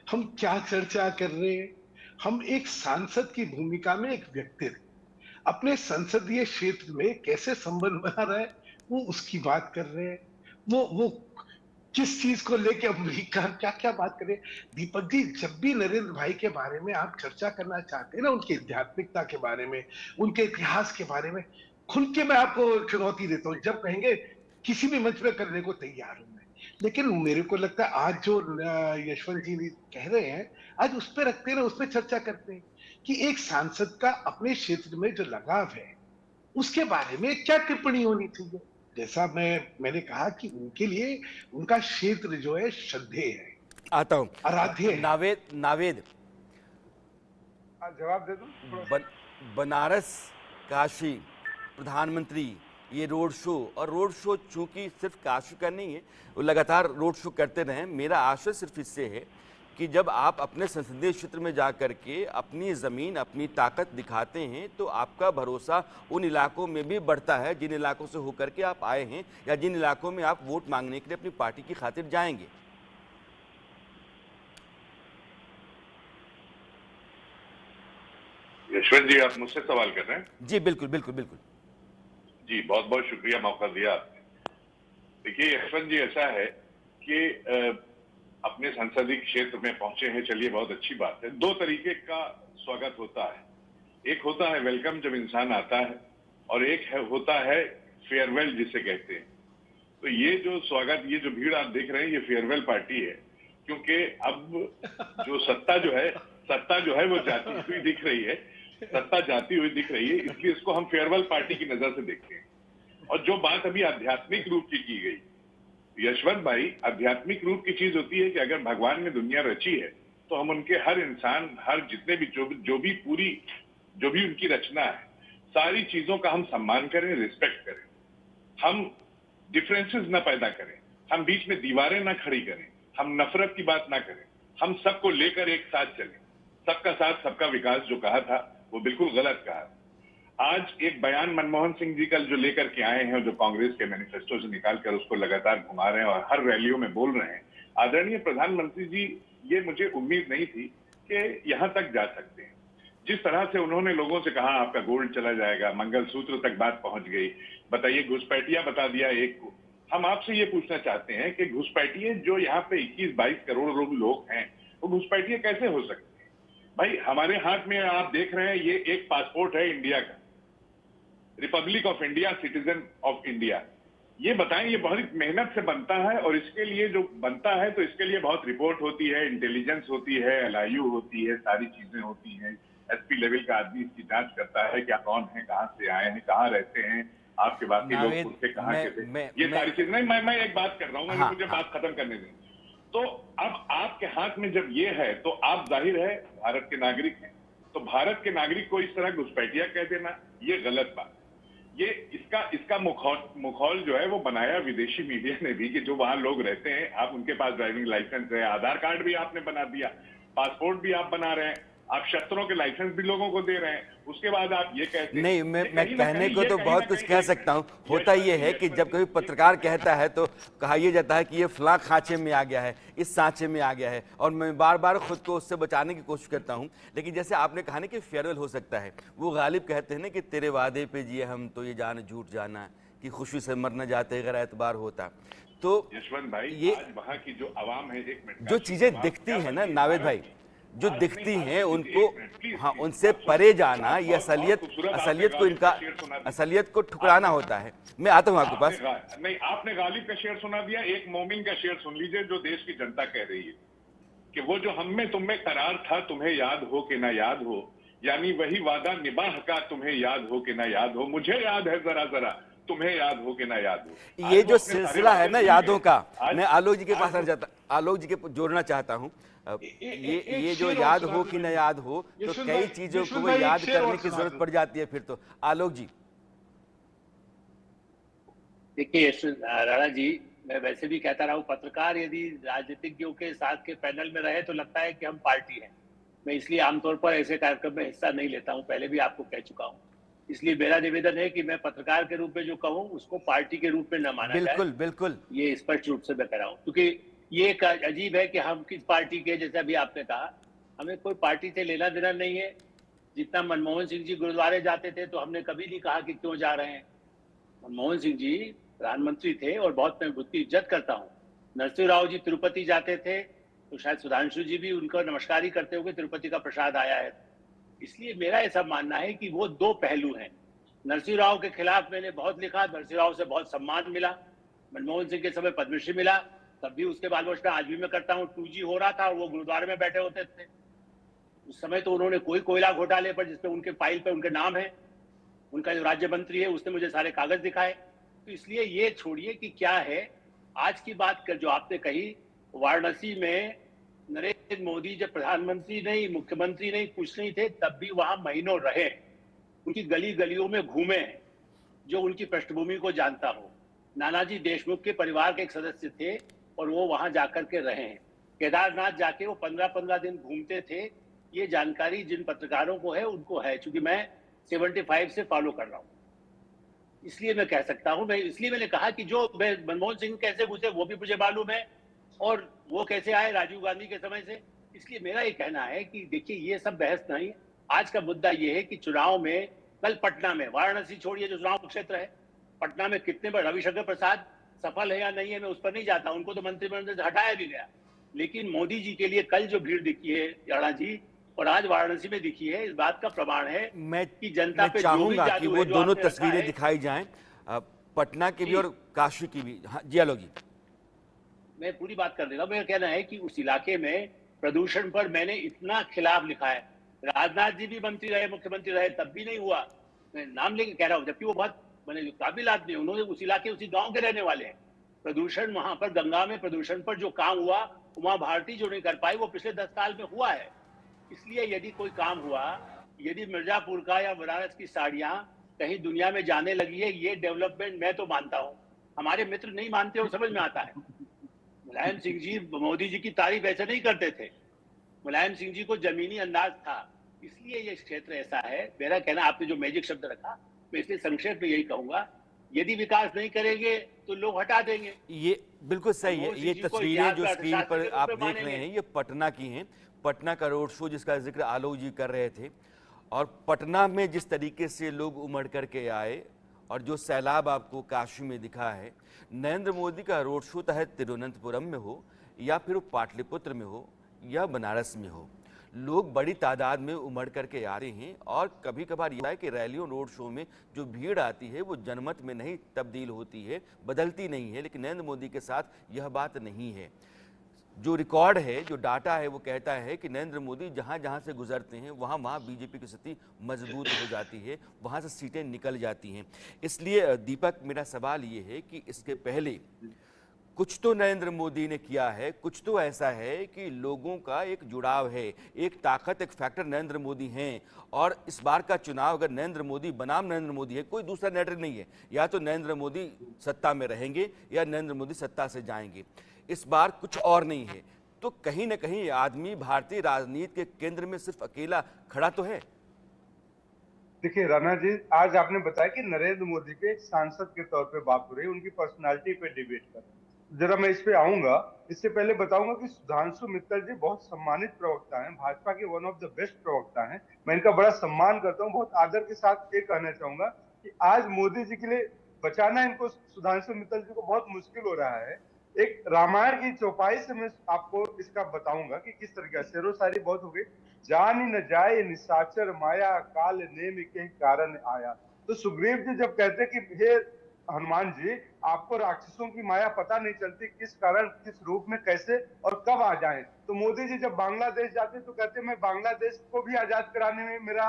हम क्या चर्चा कर रहे हैं? हम एक सांसद की भूमिका में एक व्यक्ति अपने संसदीय क्षेत्र में कैसे संबंध बना रहा है, वो उसकी बात कर रहे हैं। वो किस चीज को लेके अमेरिका क्या क्या बात करें। दीपक जी, जब भी नरेंद्र भाई के बारे में आप चर्चा करना चाहते हैं ना, उनकी आध्यात्मिकता के बारे में, उनके इतिहास के बारे में, खुल के मैं आपको चुनौती देता हूँ। जब कहेंगे किसी भी मंच पे करने को तैयार हूं मैं। लेकिन मेरे को लगता है आज जो यशवंत जी कह रहे हैं, आज उस पर रखते हैं ना, उस पर चर्चा करते हैं कि एक सांसद का अपने क्षेत्र में जो लगाव है उसके बारे में क्या टिप्पणी होनी चाहिए। जैसा मैंने कहा कि उनके लिए उनका क्षेत्र जो है श्रद्धेय है, आता हूं, आराध्य है। नावेद जवाब दे दूं? बनारस, काशी, प्रधानमंत्री, ये रोड शो, और रोड शो चूंकि सिर्फ काशी का नहीं है, वो लगातार रोड शो करते रहे। मेरा आशय सिर्फ इससे है कि जब आप अपने संसदीय क्षेत्र में जाकर के अपनी ज़मीन, अपनी ताकत दिखाते हैं तो आपका भरोसा उन इलाकों में भी बढ़ता है जिन इलाकों से होकर के आप आए हैं या जिन इलाकों में आप वोट मांगने के लिए अपनी पार्टी की खातिर जाएंगे। यशवंत जी, आप मुझसे सवाल कर रहे हैं? जी बिल्कुल बिल्कुल बिल्कुल। जी, बहुत बहुत शुक्रिया, मौका दिया आपने। देखिए यशवंत जी, ऐसा है कि अपने संसदीय क्षेत्र में पहुंचे हैं, चलिए बहुत अच्छी बात है। दो तरीके का स्वागत होता है। एक होता है वेलकम जब इंसान आता है, और एक होता है फेयरवेल जिसे कहते हैं। तो ये जो स्वागत, ये जो भीड़ आप देख रहे हैं, ये फेयरवेल पार्टी है, क्योंकि अब जो सत्ता जो है वो जाती हुई दिख रही है, सत्ता जाती हुई दिख रही है, इसलिए इसको हम फेयरवेल पार्टी की नजर से देखते हैं। और जो बात अभी आध्यात्मिक रूप की गई, यशवंत भाई, आध्यात्मिक रूप की चीज होती है कि अगर भगवान ने दुनिया रची है तो हम उनके हर इंसान, हर जितने भी जो भी उनकी रचना है, सारी चीजों का हम सम्मान करें, रिस्पेक्ट करें। हम डिफरेंसेस ना पैदा करें, हम बीच में दीवारें ना खड़ी करें, हम नफरत की बात ना करें, हम सबको लेकर एक साथ चलें। सबका साथ सबका विकास जो कहा था वो बिल्कुल गलत कहा। आज एक बयान मनमोहन सिंह जी कल जो लेकर के आए हैं, जो कांग्रेस के मैनिफेस्टो से निकालकर उसको लगातार घुमा रहे हैं और हर रैलियों में बोल रहे हैं, आदरणीय प्रधानमंत्री जी, ये मुझे उम्मीद नहीं थी कि यहां तक जा सकते हैं। जिस तरह से उन्होंने लोगों से कहा आपका गोल्ड चला जाएगा, मंगलसूत्र तक बात पहुंच गई, बताइए घुसपैठिया बता दिया एक को। हम आपसे ये पूछना चाहते हैं कि घुसपैठिए जो यहाँ पे 21-22 करोड़ लोग हैं, वो घुसपैठिए कैसे हो सकते हैं? भाई, हमारे हाथ में आप देख रहे हैं ये एक पासपोर्ट है इंडिया का, Republic of India, citizen of India. ये बताएं, ये बहुत मेहनत से बनता है, और इसके लिए जो बनता है तो इसके लिए बहुत रिपोर्ट होती है, इंटेलिजेंस होती है, LIU होती है, सारी चीजें होती हैं। SP लेवल का आदमी इसकी जांच करता है, क्या कौन है, कहाँ से आए हैं, कहाँ रहते हैं, आपके बाकी लोग उनसे कहाँ के थे, ये सारी चीजें। नहीं, मैं एक बात कर रहा हूँ, मुझे बात खत्म करने दें। तो अब आपके हाथ में जब ये है तो आप जाहिर है भारत के नागरिक हैं, तो भारत के नागरिक को इस तरह घुसपैठिया कह देना ये गलत बात। ये इसका मुखौल जो है वो बनाया विदेशी मीडिया ने भी, कि जो वहां लोग रहते हैं, आप उनके पास ड्राइविंग लाइसेंस है, आधार कार्ड भी आपने बना दिया, पासपोर्ट भी आप बना रहे हैं, आप शस्त्रों के लाइसेंस भी लोगों को दे रहे हैं, उसके बाद आप ये कहते हैं। नहीं, मैं कहने को तो बहुत कुछ कह सकता हूँ। होता ये है कि जब कभी पत्रकार कहता है तो कहा यह जाता है कि ये फलां खांचे में आ गया है, इस सांचे में आ गया है, और मैं बार बार खुद को उससे बचाने की कोशिश करता हूँ। लेकिन जैसे आपने कहा ना कि फेयरवेल हो सकता है, वो गालिब कहते हैं ना कि तेरे वादे पे जिए हम तो ये जान झूठ जाना, कि खुशी से मर न जाते अगर एतबार होता। तो यशवंत भाई, ये आज वहां की जो आवाम है, एक मिनट, जो चीजें दिखती है ना नावेद भाई, जो दिखती हैं उनको, हाँ, उनसे परे जाना, ये असलियत को ठुकराना होता है। मैं आता हूँ आपके पास। नहीं, आपने गालिब का शेर सुना दिया, एक मोमिन का शेर सुन लीजिए जो देश की जनता कह रही है कि वो जो हम में तुम में करार था, तुम्हें याद हो कि ना याद हो, यानी वही वादा निबाह का, तुम्हें याद हो कि ना याद हो, मुझे याद है जरा जरा, तुम्हें याद हो कि ना याद हो। ये जो सिलसिला है ना यादों का, मैं आलोक जी के पास आलोक जी के जोड़ना चाहता हूँ। ये जो याद हो कि न याद हो, तो कई चीजों को याद करने की जरूरत पड़ जाती है फिर तो। आलोक जी देखिए राणा जी, मैं वैसे भी कहता रहा हूँ, पत्रकार यदि राजनीतिज्ञों के साथ के पैनल में रहे तो लगता है कि हम पार्टी हैं। मैं इसलिए आमतौर पर ऐसे कार्यक्रम में हिस्सा नहीं लेता हूँ, पहले भी आपको कह चुका हूँ। इसलिए मेरा निवेदन है कि मैं पत्रकार के रूप में जो कहूँ उसको पार्टी के रूप में न माना जाए। बिल्कुल बिल्कुल, ये स्पष्ट रूप से मैं कह रहा हूँ, क्योंकि ये एक अजीब है कि हम किस पार्टी के, जैसे अभी आपने कहा, हमें कोई पार्टी से लेना देना नहीं है। जितना मनमोहन सिंह जी गुरुद्वारे जाते थे तो हमने कभी नहीं कहा कि क्यों जा रहे हैं। मनमोहन सिंह जी प्रधानमंत्री थे और बहुत मैं उनकी इज्जत करता हूँ। नरसिंह राव जी तिरुपति जाते थे तो शायद सुधांशु जी भी उनको नमस्कार ही करते हुए तिरुपति का प्रसाद आया है। इसलिए मेरा ऐसा मानना है कि वो दो पहलू हैं। नरसिंह राव के खिलाफ मैंने बहुत लिखा, नरसिंह राव से बहुत सम्मान मिला, मनमोहन सिंह के समय पद्मश्री मिला, तब भी उसके आलोचना आज भी मैं करता हूँ। 2G हो रहा था और वो गुरुद्वारे में बैठे होते थे। उस समय तो उन्होंने कोई कोयला घोटाले पर, जिसपे उनके फाइल पे उनके नाम है, उनका जो राज्य मंत्री है उसने मुझे सारे कागज दिखाए। तो इसलिए ये छोड़िए कि क्या है आज की बात कर, जो आपने कही, वाराणसी में नरेंद्र मोदी जब प्रधानमंत्री नहीं, मुख्यमंत्री नहीं, कुछ नहीं थे, तब भी वहां महीनों रहे, उनकी गली गलियों में घूमे हैं। जो उनकी पृष्ठभूमि को जानता हो, नानाजी देशमुख के परिवार के एक सदस्य थे और वो वहां जाकर के रहे हैं। केदारनाथ जाके वो 15-15 दिन घूमते थे। ये जानकारी जिन पत्रकारों को है उनको है, क्योंकि मैं 75 से फॉलो कर रहा हूँ, इसलिए मैं कह सकता हूँ। इसलिए मैंने कहा कि जो मनमोहन सिंह कैसे घुसे वो भी मुझे मालूम है, और वो कैसे आए राजीव गांधी के समय से। इसलिए मेरा ये कहना है कि देखिए ये सब बहस नहीं, आज का मुद्दा ये है कि चुनाव में कल पटना में, वाराणसी छोड़िए जो चुनाव क्षेत्र है, पटना में कितने बार रविशंकर प्रसाद सफल है या नहीं है मैं उस पर नहीं जाता, उनको तो मंत्रिमंडल से हटाया भी गया, लेकिन मोदी जी के लिए कल जो भीड़ दिखी है राणा जी, और आज वाराणसी में दिखी है, इस बात का प्रमाण है कि जनता पे जो भी चाहूंगा कि जादू वो है, जो दोनों आपने रखा तस्वीरें है, दिखाई जाएं, पटना की भी जी। और काशी की भी। हाँ जी आलोक जी। मैं पूरी बात कर देगा। मेरा कहना है कि उस इलाके में प्रदूषण पर मैंने इतना खिलाफ लिखा है। राजनाथ जी भी मंत्री रहे, मुख्यमंत्री रहे, तब भी नहीं हुआ। मैं नाम लेके कह रहा हूँ, जबकि वो बहुत मैंने काबिल आदमी, उन्होंने उस इलाके उसी गांव के रहने वाले हैं। प्रदूषण वहां पर गंगा में प्रदूषण पर जो काम हुआ, उमा भारती जो नहीं कर पाई, वो पिछले 10 साल में हुआ है। इसलिए यदि कोई काम हुआ, यदि मिर्जापुर का या बनारस की साड़ियां कहीं दुनिया में जाने लगी है, ये डेवलपमेंट मैं तो मानता हूँ। हमारे मित्र नहीं मानते हो, समझ में आता है। मुलायम सिंह जी मोदी जी की तारीफ ऐसे नहीं करते थे, मुलायम सिंह जी को जमीनी अंदाज था, इसलिए ये क्षेत्र ऐसा है। मेरा कहना, आपने जो मैजिक शब्द रखा, मैं इसलिए संक्षेप में यही कहूंगा, यदि विकास नहीं करेंगे तो लोग हटा देंगे। ये बिल्कुल सही है। ये तस्वीरें जो स्क्रीन पर आप देख रहे मानेंगे। हैं ये पटना की हैं, पटना का रोड शो जिसका जिक्र आलोक जी कर रहे थे। और पटना में जिस तरीके से लोग उमड़ करके आए और जो सैलाब आपको काशी में दिखा है, नरेंद्र मोदी का रोड शो चाहे तिरुवनंतपुरम में हो या फिर वो पाटलिपुत्र में हो या बनारस में हो, लोग बड़ी तादाद में उमड़ करके आ रहे हैं। और कभी कभार यह है कि रैलियों रोड शो में जो भीड़ आती है वो जनमत में नहीं तब्दील होती है, बदलती नहीं है, लेकिन नरेंद्र मोदी के साथ यह बात नहीं है। जो रिकॉर्ड है, जो डाटा है, वो कहता है कि नरेंद्र मोदी जहां जहां से गुजरते हैं वहां वहां बीजेपी की स्थिति मजबूत हो जाती है, वहां से सीटें निकल जाती हैं। इसलिए दीपक, मेरा सवाल ये है कि इसके पहले कुछ तो नरेंद्र मोदी ने किया है, कुछ तो ऐसा है कि लोगों का एक जुड़ाव है, एक ताकत, एक फैक्टर नरेंद्र मोदी हैं। और इस बार का चुनाव अगर नरेंद्र मोदी बनाम नरेंद्र मोदी है, कोई दूसरा नैरेटिव नहीं है, या तो नरेंद्र मोदी सत्ता में रहेंगे या नरेंद्र मोदी सत्ता से जाएंगे, इस बार कुछ और नहीं है। तो कहीं ना कहीं आदमी भारतीय राजनीति के केंद्र में सिर्फ अकेला खड़ा तो है। देखिए राणा जी, आज आपने बताया कि नरेंद्र मोदी के एक सांसद के तौर पे बात हो रही है, उनकी पर्सनालिटी पे डिबेट कर रहे हैं। जरा मैं इस पे आऊंगा, इससे पहले बताऊंगा कि सुधांशु मित्तल जी बहुत सम्मानित प्रवक्ता हैं, भाजपा के वन ऑफ द बेस्ट प्रवक्ता हैं। मैं इनका बड़ा सम्मान करता हूं। बहुत आदर के साथ ये कहना चाहूंगा कि आज मोदी जी के लिए बचाना इनको, सुधांशु मित्तल जी को बहुत मुश्किल हो रहा है। एक रामायण की चौपाई से मैं आपको इसका बताऊंगा कि किस तरीके से शेरो शायरी बहुत हो गई। जानी न जाए निशाचर माया, काल नेम के कारण आया। तो सुग्रीव जी जब कहते कि हे हनुमान जी, आपको राक्षसों की माया पता नहीं चलती, किस कारण, किस रूप में, कैसे और कब आ जाए। तो मोदी जी जब बांग्लादेश जाते तो कहते मैं बांग्लादेश को भी आजाद कराने में मेरा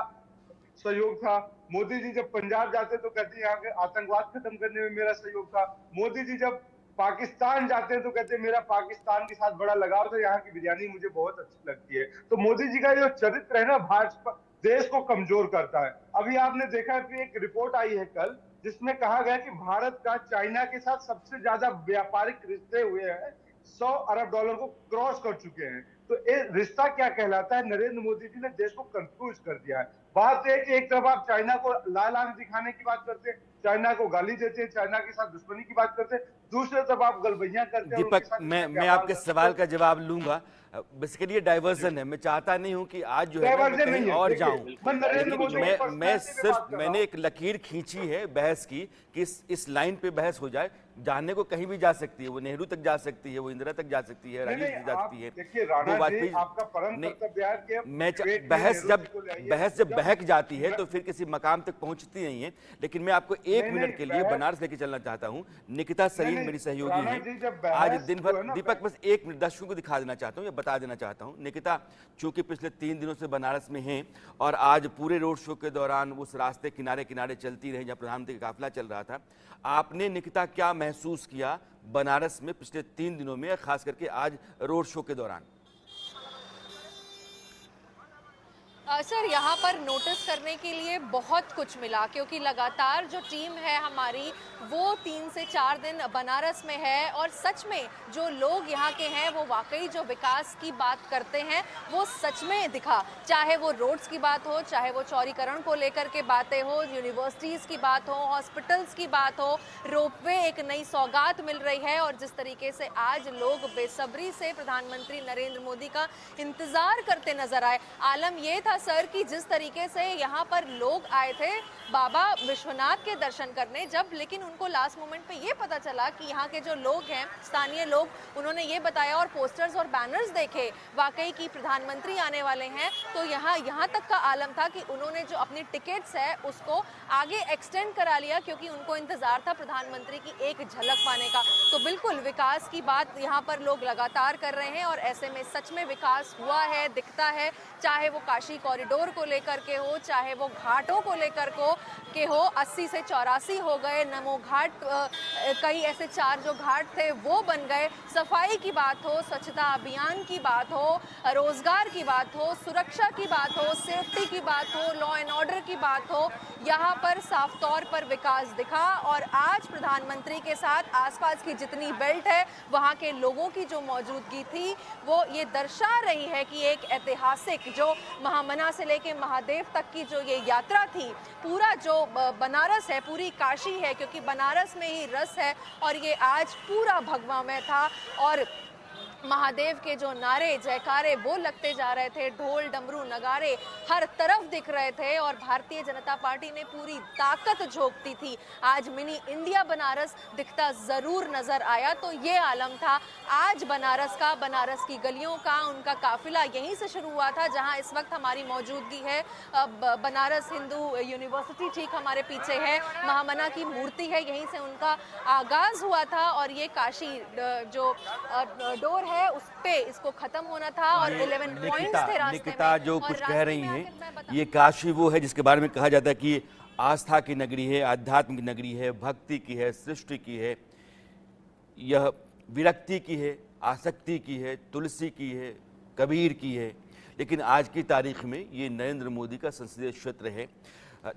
सहयोग था। मोदी जी जब पंजाब जाते तो कहते यहाँ के आतंकवाद खत्म करने में मेरा सहयोग था। मोदी जी जब पाकिस्तान जाते हैं तो कहते हैं मेरा पाकिस्तान के साथ बड़ा लगाव था, यहाँ की बिरयानी मुझे बहुत अच्छी लगती है। तो मोदी जी का जो चरित्र है ना, भाजपा देश को कमजोर करता है। अभी आपने देखा कि एक रिपोर्ट आई है कल, जिसमें कहा गया कि भारत का चाइना के साथ सबसे ज्यादा व्यापारिक रिश्ते हुए हैं, $100 अरब को क्रॉस कर चुके हैं। तो ये रिश्ता क्या कहलाता है? नरेंद्र मोदी जी ने देश को कंफ्यूज कर दिया है। बात है कि एक तरफ आप चाइना को लाल आंख दिखाने की बात करते हैं, चाइना को गाली देते हैं, चाइना के साथ दुश्मनी की बात करते हैं, दूसरे तरफ आप गलबैया करते हैं। दीपक, मैं आपके सवाल का जवाब लूंगा। बेसिकली ये डाइवर्जन है, मैं चाहता नहीं हूं कि आज जो है मैं कहीं और जाऊं। मैंने एक लकीर खींची है बहस की कि इस लाइन पे बहस हो जाए। जाने को कहीं भी जा सकती है, वो नेहरू तक जा सकती है, वो इंदिरा तक जा सकती है, राजीव जी जा सकती है, वो वाजपेयी। बहस जब बहक जाती है तो फिर किसी मकाम तक पहुंचती नहीं है। लेकिन मैं आपको एक मिनट के लिए बनारस लेके चलना चाहता हूं। निकिता सरीन मेरी सहयोगी है। आज दिन भर, दीपक बस एक मिनट दर्शकों को दिखा देना चाहता हूं, या बता देना चाहता हूं। निकिता चूंकि पिछले 3 दिनों से बनारस में हैं और आज पूरे रोड शो के दौरान उस रास्ते किनारे किनारे चलती रही जहां प्रधानमंत्री का काफिला चल रहा था, आपने निकिता क्या महसूस किया बनारस में पिछले 3 दिनों में, खास करके आज रोड शो के दौरान? सर यहाँ पर नोटिस करने के लिए बहुत कुछ मिला, क्योंकि लगातार जो टीम है हमारी वो 3 से 4 दिन बनारस में है, और सच में जो लोग यहाँ के हैं वो वाकई जो विकास की बात करते हैं वो सच में दिखा। चाहे वो रोड्स की बात हो, चाहे वो चौड़ीकरण को लेकर के बातें हो, यूनिवर्सिटीज़ की बात हो, हॉस्पिटल्स की बात हो, रोपवे एक नई सौगात मिल रही है। और जिस तरीके से आज लोग बेसब्री से प्रधानमंत्री नरेंद्र मोदी का इंतज़ार करते नजर आए। आलम ये था सर कि जिस तरीके से यहाँ पर लोग आए थे बाबा विश्वनाथ के दर्शन करने, जब लेकिन उनको लास्ट मोमेंट पे ये पता चला कि यहाँ के जो लोग हैं स्थानीय लोग, उन्होंने ये बताया और पोस्टर्स और बैनर्स देखे वाकई की प्रधानमंत्री आने वाले हैं, तो यहाँ तक का आलम था कि उन्होंने जो अपनी टिकट्स है उसको आगे एक्सटेंड करा लिया, क्योंकि उनको इंतजार था प्रधानमंत्री की एक झलक पाने का। तो बिल्कुल विकास की बात यहाँ पर लोग लगातार कर रहे हैं, और ऐसे में सच में विकास हुआ है, दिखता है। चाहे वो काशी कॉरिडोर को लेकर के हो, चाहे वो घाटों को लेकर के हो, 80 से 84 हो गए, नमो घाट कई ऐसे 4 जो घाट थे वो बन गए। सफाई की बात हो, स्वच्छता अभियान की बात हो, रोजगार की बात हो, सुरक्षा की बात हो, सेफ्टी की बात हो, लॉ एंड ऑर्डर की बात हो, यहाँ पर साफ तौर पर विकास दिखा। और आज प्रधानमंत्री के साथ आसपास की जितनी बेल्ट है वहाँ के लोगों की जो मौजूदगी थी वो ये दर्शा रही है कि एक ऐतिहासिक जो महामना से लेके महादेव तक की जो ये यात्रा थी, पूरा जो बनारस है, पूरी काशी है, क्योंकि बनारस में ही रस है, और ये आज पूरा भगवामय था। और महादेव के जो नारे जयकारे वो लगते जा रहे थे, ढोल डमरू नगारे हर तरफ दिख रहे थे, और भारतीय जनता पार्टी ने पूरी ताकत झोंकती थी। आज मिनी इंडिया बनारस दिखता जरूर नजर आया। तो ये आलम था आज बनारस का, बनारस की गलियों का। उनका काफिला यहीं से शुरू हुआ था जहां इस वक्त हमारी मौजूदगी है। बनारस हिंदू यूनिवर्सिटी ठीक हमारे पीछे है, महामना की मूर्ति है, यहीं से उनका आगाज हुआ था। और ये काशी जो डोर है उस पे इसको खत्म होना था, और 11 पॉइंट्स थे रास्ते निकिता में। जो कुछ कह रही हैं, ये काशी वो है जिसके बारे में कहा जाता है कि आस्था की नगरी है, आध्यात्म की नगरी है, भक्ति की है, सृष्टि की है, यह विरक्ति की है, आसक्ति की है, तुलसी की है, कबीर की है। लेकिन आज की तारीख में ये नरेंद्र मोदी का संसदीय क्षेत्र है।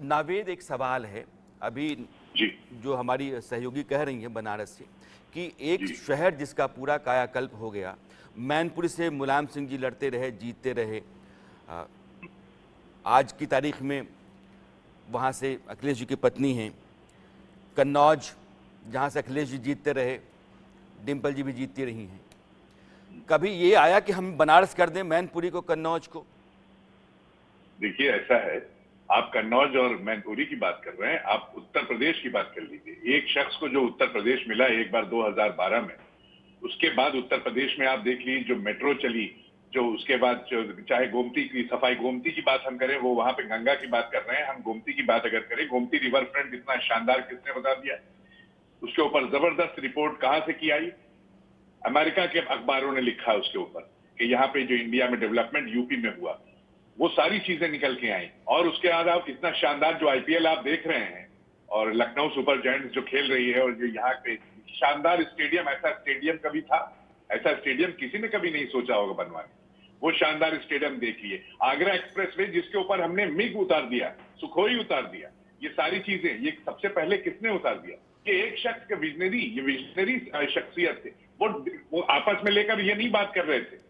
नावेद, एक सवाल है अभी जो हमारी सहयोगी कह रही है बनारस से, कि एक शहर जिसका पूरा कायाकल्प हो गया, मैनपुरी से मुलायम सिंह जी लड़ते रहे, जीतते रहे, आज की तारीख में वहाँ से अखिलेश जी की पत्नी हैं। कन्नौज जहाँ से अखिलेश जी जीतते रहे, डिम्पल जी भी जीतती रही हैं। कभी ये आया कि हम बनारस कर दें मैनपुरी को, कन्नौज को? देखिए, ऐसा है, आप कन्नौज और मैनपुरी की बात कर रहे हैं, आप उत्तर प्रदेश की बात कर लीजिए। एक शख्स को जो उत्तर प्रदेश मिला एक बार 2012 में, उसके बाद उत्तर प्रदेश में आप देख लीजिए जो मेट्रो चली, जो उसके बाद जो चाहे गोमती की सफाई, गोमती की बात हम करें, वो वहां पे गंगा की बात कर रहे हैं, हम गोमती की बात अगर करें, गोमती रिवर फ्रंट इतना शानदार किसने बता दिया? उसके ऊपर जबरदस्त रिपोर्ट कहां से की आई? अमेरिका के अखबारों ने लिखा उसके ऊपर कि यहाँ पे जो इंडिया में डेवलपमेंट यूपी में हुआ, वो सारी चीजें निकल के आई। और उसके बाद आप इतना शानदार जो आईपीएल आप देख रहे हैं, और लखनऊ सुपर जायंट्स जो खेल रही है, और जो यहाँ पे शानदार स्टेडियम, ऐसा स्टेडियम कभी था? ऐसा स्टेडियम किसी ने कभी नहीं सोचा होगा बनवाने। वो शानदार स्टेडियम देखिए। आगरा एक्सप्रेसवे जिसके ऊपर हमने मिग उतार दिया, सुखोई उतार दिया, ये सारी चीजें ये सबसे पहले किसने उतार दिया? कि एक शख्स के विजनरी, ये विजनरी शख्सियत थे, वो आपस में लेकर ये नहीं बात कर रहे थे।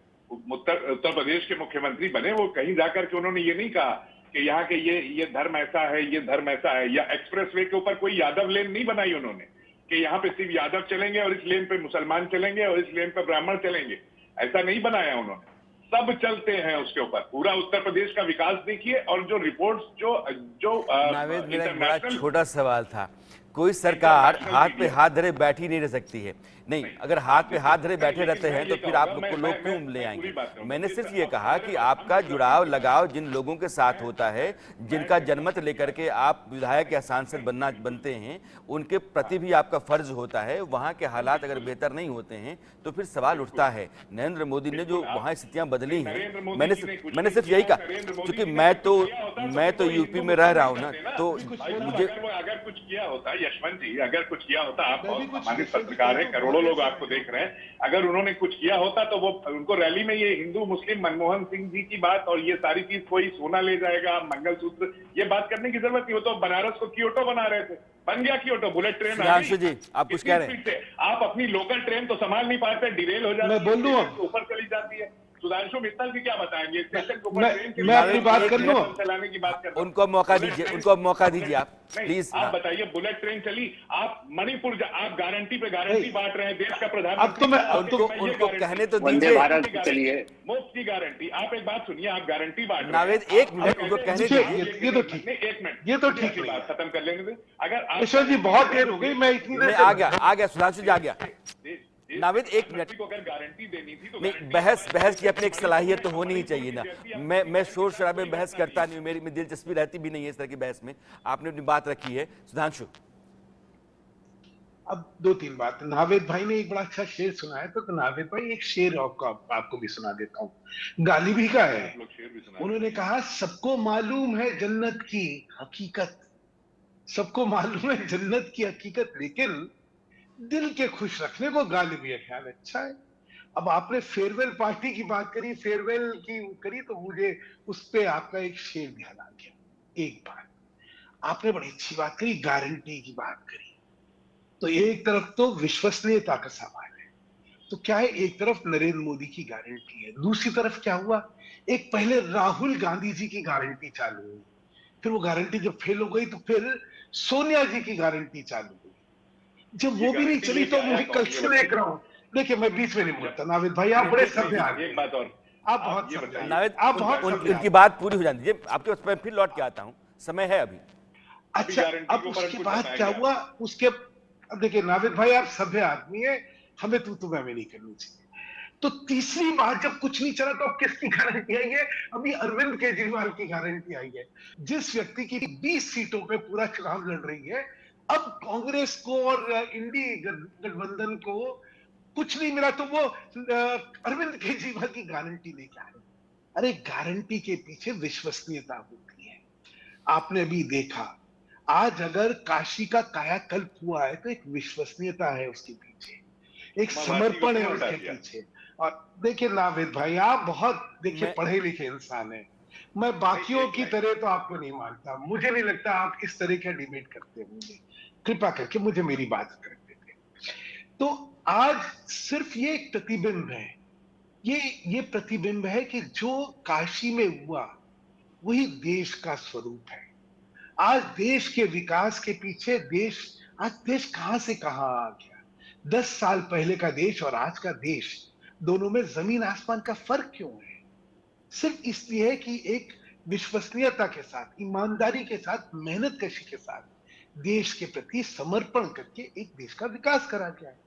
उत्तर प्रदेश के मुख्यमंत्री बने, वो कहीं जाकर के उन्होंने ये नहीं कहा कि यहाँ के ये धर्म ऐसा है, ये धर्म ऐसा है, या एक्सप्रेसवे के ऊपर कोई यादव लेन नहीं बनाई उन्होंने कि यहाँ पे सिर्फ यादव चलेंगे और इस लेन पे मुसलमान चलेंगे और इस लेन पे ब्राह्मण चलेंगे। ऐसा नहीं बनाया उन्होंने, सब चलते हैं उसके ऊपर। पूरा उत्तर प्रदेश का विकास देखिए। और जो रिपोर्ट्स जो नावेद, मेरा एक बड़ा छोटा सवाल था, कोई सरकार हाथ पे हाथ धरे बैठी नहीं रह सकती है। नहीं, अगर हाथ पे हाथ धरे बैठे रहते हैं तो फिर आप लोग को लोग क्यों ले आएंगे? मैंने सिर्फ ये कहा कि आपका जुड़ाव लगाव जिन लोगों के साथ होता है, जिनका जनमत लेकर के आप विधायक या सांसद बनते हैं, उनके प्रति भी आपका फर्ज होता है। वहाँ के हालात अगर बेहतर नहीं होते हैं तो फिर सवाल उठता है। नरेंद्र मोदी ने जो वहाँ स्थितियाँ बदली हैं, मैंने सिर्फ यही कहा, क्योंकि मैं तो यूपी में रह रहा हूँ ना, तो मुझे अगर कुछ किया होता, यशवंत जी, अगर कुछ किया होता, आप हमारे पत्रकार है, करोड़ों करोड़ों लोग आपको देख रहे हैं, अगर उन्होंने कुछ किया होता तो वो उनको रैली में ये हिंदू मुस्लिम मनमोहन सिंह जी की बात और ये सारी चीज, कोई सोना ले जाएगा, मंगलसूत्र, ये बात करने की जरूरत नहीं हो। तो बनारस को क्योटो बना रहे थे, बन गया क्योटो, बुलेट ट्रेन आ सुधांशु गई। जी, आप कुछ कह रहे हैं? आप अपनी लोकल ट्रेन तो संभाल नहीं पाते, डिरेल हो जाती है, मैं बोल दूं अब? ऊपर चली जाती है। सुधांशु मित्तल जी क्या बताएंगे? स्टेशन के ऊपर मैं- ट्रेन के मैं अपनी बात कर लूं? चलाने की बात कर रहा हूं। उनको मौका बुलेट दीजिए, ट्रेन- उनको मौका दीजिए आप नहीं, प्लीज। आप बताइए, बुलेट ट्रेन चली, आप मणिपुर आप गारंटी पे गारंटी नहीं। बांट रहे हैं, देश का अब प्रधानमंत्री तो मैं- आप उनको कहते हैं, ये उनको गारंटी। कहने तो वंदे दीजिए। भारत चलिए। मुफ्त की गारंटी। आप एक बात सुनिए, आप गारंटी बांट रहे हैं। नावेद, एक मिनट, आप उनको कहते हैं- कहने दीजिए। ये तो ठीक। नहीं, एक मिनट, ये तो मुझे ठीक अपनी नहीं बात है। खत्म कर लेने दें। अगर आप ईश्वर जी बहुत देर हो गई, मैं इतनी देर मैं से- आ गया सुधांशु जी, आ गया। नावेद, एक मिनट। को अगर गारंटी देनी थी तो नहीं, गारंटी- बहस की अपनी एक सलाहियत तो होनी ही चाहिए ना। मैं शोर शराबे में बहस करता नहीं हूं, मेरी में दिलचस्पी रहती भी नहीं है इस तरह की बहस में। आपने अपनी बात रखी है सुधांशु। अब दो तीन बात। नावेद भाई ने एक बड़ा अच्छा शेर सुनाया, तो नावेद भाई एक शेर आपको भी सुना देता हूँ, गाली भी का है। आप लोग शेर भी सुना उन्होंने कहा, सबको मालूम है जन्नत की हकीकत, सबको मालूम है जन्नत की हकीकत, लेकिन दिल के खुश रखने को गाली भी है ख्याल अच्छा है। अब आपने फेयरवेल पार्टी की बात करी, फेयरवेल की करी, तो मुझे उस पे आपका एक शेर ध्यान आ गया। एक बात आपने बड़ी अच्छी बात करी, गारंटी की बात करी, तो एक तरफ तो विश्वसनीयता का सवाल है, तो क्या है, एक तरफ नरेंद्र मोदी की गारंटी है, दूसरी तरफ क्या हुआ, एक पहले राहुल गांधी जी की गारंटी चालू हुई, फिर वो गारंटी जब फेल हो गई तो फिर सोनिया जी की गारंटी चालू हुई। जब वो भी नहीं चली तो मैं कल से देख रहा हूँ। देखिए, मैं बीच में नहीं बोलता नावेद भाई, आप बड़े सभ्य आदमी एक बात और, आप बहुत ये सभ्य बताइए। आदमी। नावेद, आप बहुत सभ्य उनकी आदमी। बात पूरी हो जानी दीजिए, आपके पास मैं फिर लौट के आता हूं, समय है अभी। अच्छा, गारंटी अब के ऊपर उसके कुछ बाद बताया क्या गया। हुआ, उसके अब देखिए नावेद भाई, आप सभ्य आदमी है, हमें तू मैं नहीं करनी चाहिए। तो तीसरी बार जब कुछ नहीं चला तो अब किसकी गारंटी आई है? अभी अरविंद केजरीवाल की गारंटी आई है, जिस व्यक्ति की 20 सीटों पे पूरा चुनाव लड़ रही है। अब कांग्रेस को और इंडी गठबंधन को कुछ नहीं मिला तो वो अरविंद केजरीवाल की गारंटी लेके आए। अरे, गारंटी के पीछे विश्वसनीयता होती है। आपने अभी देखा, आज अगर काशी का कायाकल्प हुआ है तो एक विश्वसनीयता है उसके पीछे, एक समर्पण है उसके पीछे। और देखिए नावेद भाई, आप बहुत देखिए पढ़े लिखे इंसान हैं, मैं बाकियों की तरह तो आपको नहीं मानता, मुझे नहीं लगता आप इस तरह का डिबेट करते होंगे। कृपा करके मुझे मेरी बात करने दें। तो आज सिर्फ ये एक प्रतिबिंब है, ये प्रतिबिंब है कि जो काशी में हुआ वही देश का स्वरूप है। आज देश के विकास के पीछे आज देश कहां से कहां आ गया। 10 साल पहले का देश और आज का देश, दोनों में जमीन आसमान का फर्क क्यों है? सिर्फ इसलिए है कि एक विश्वसनीयता के साथ, ईमानदारी के साथ, मेहनत कशी के साथ देश के प्रति समर्पण करके एक देश का विकास करा गया है।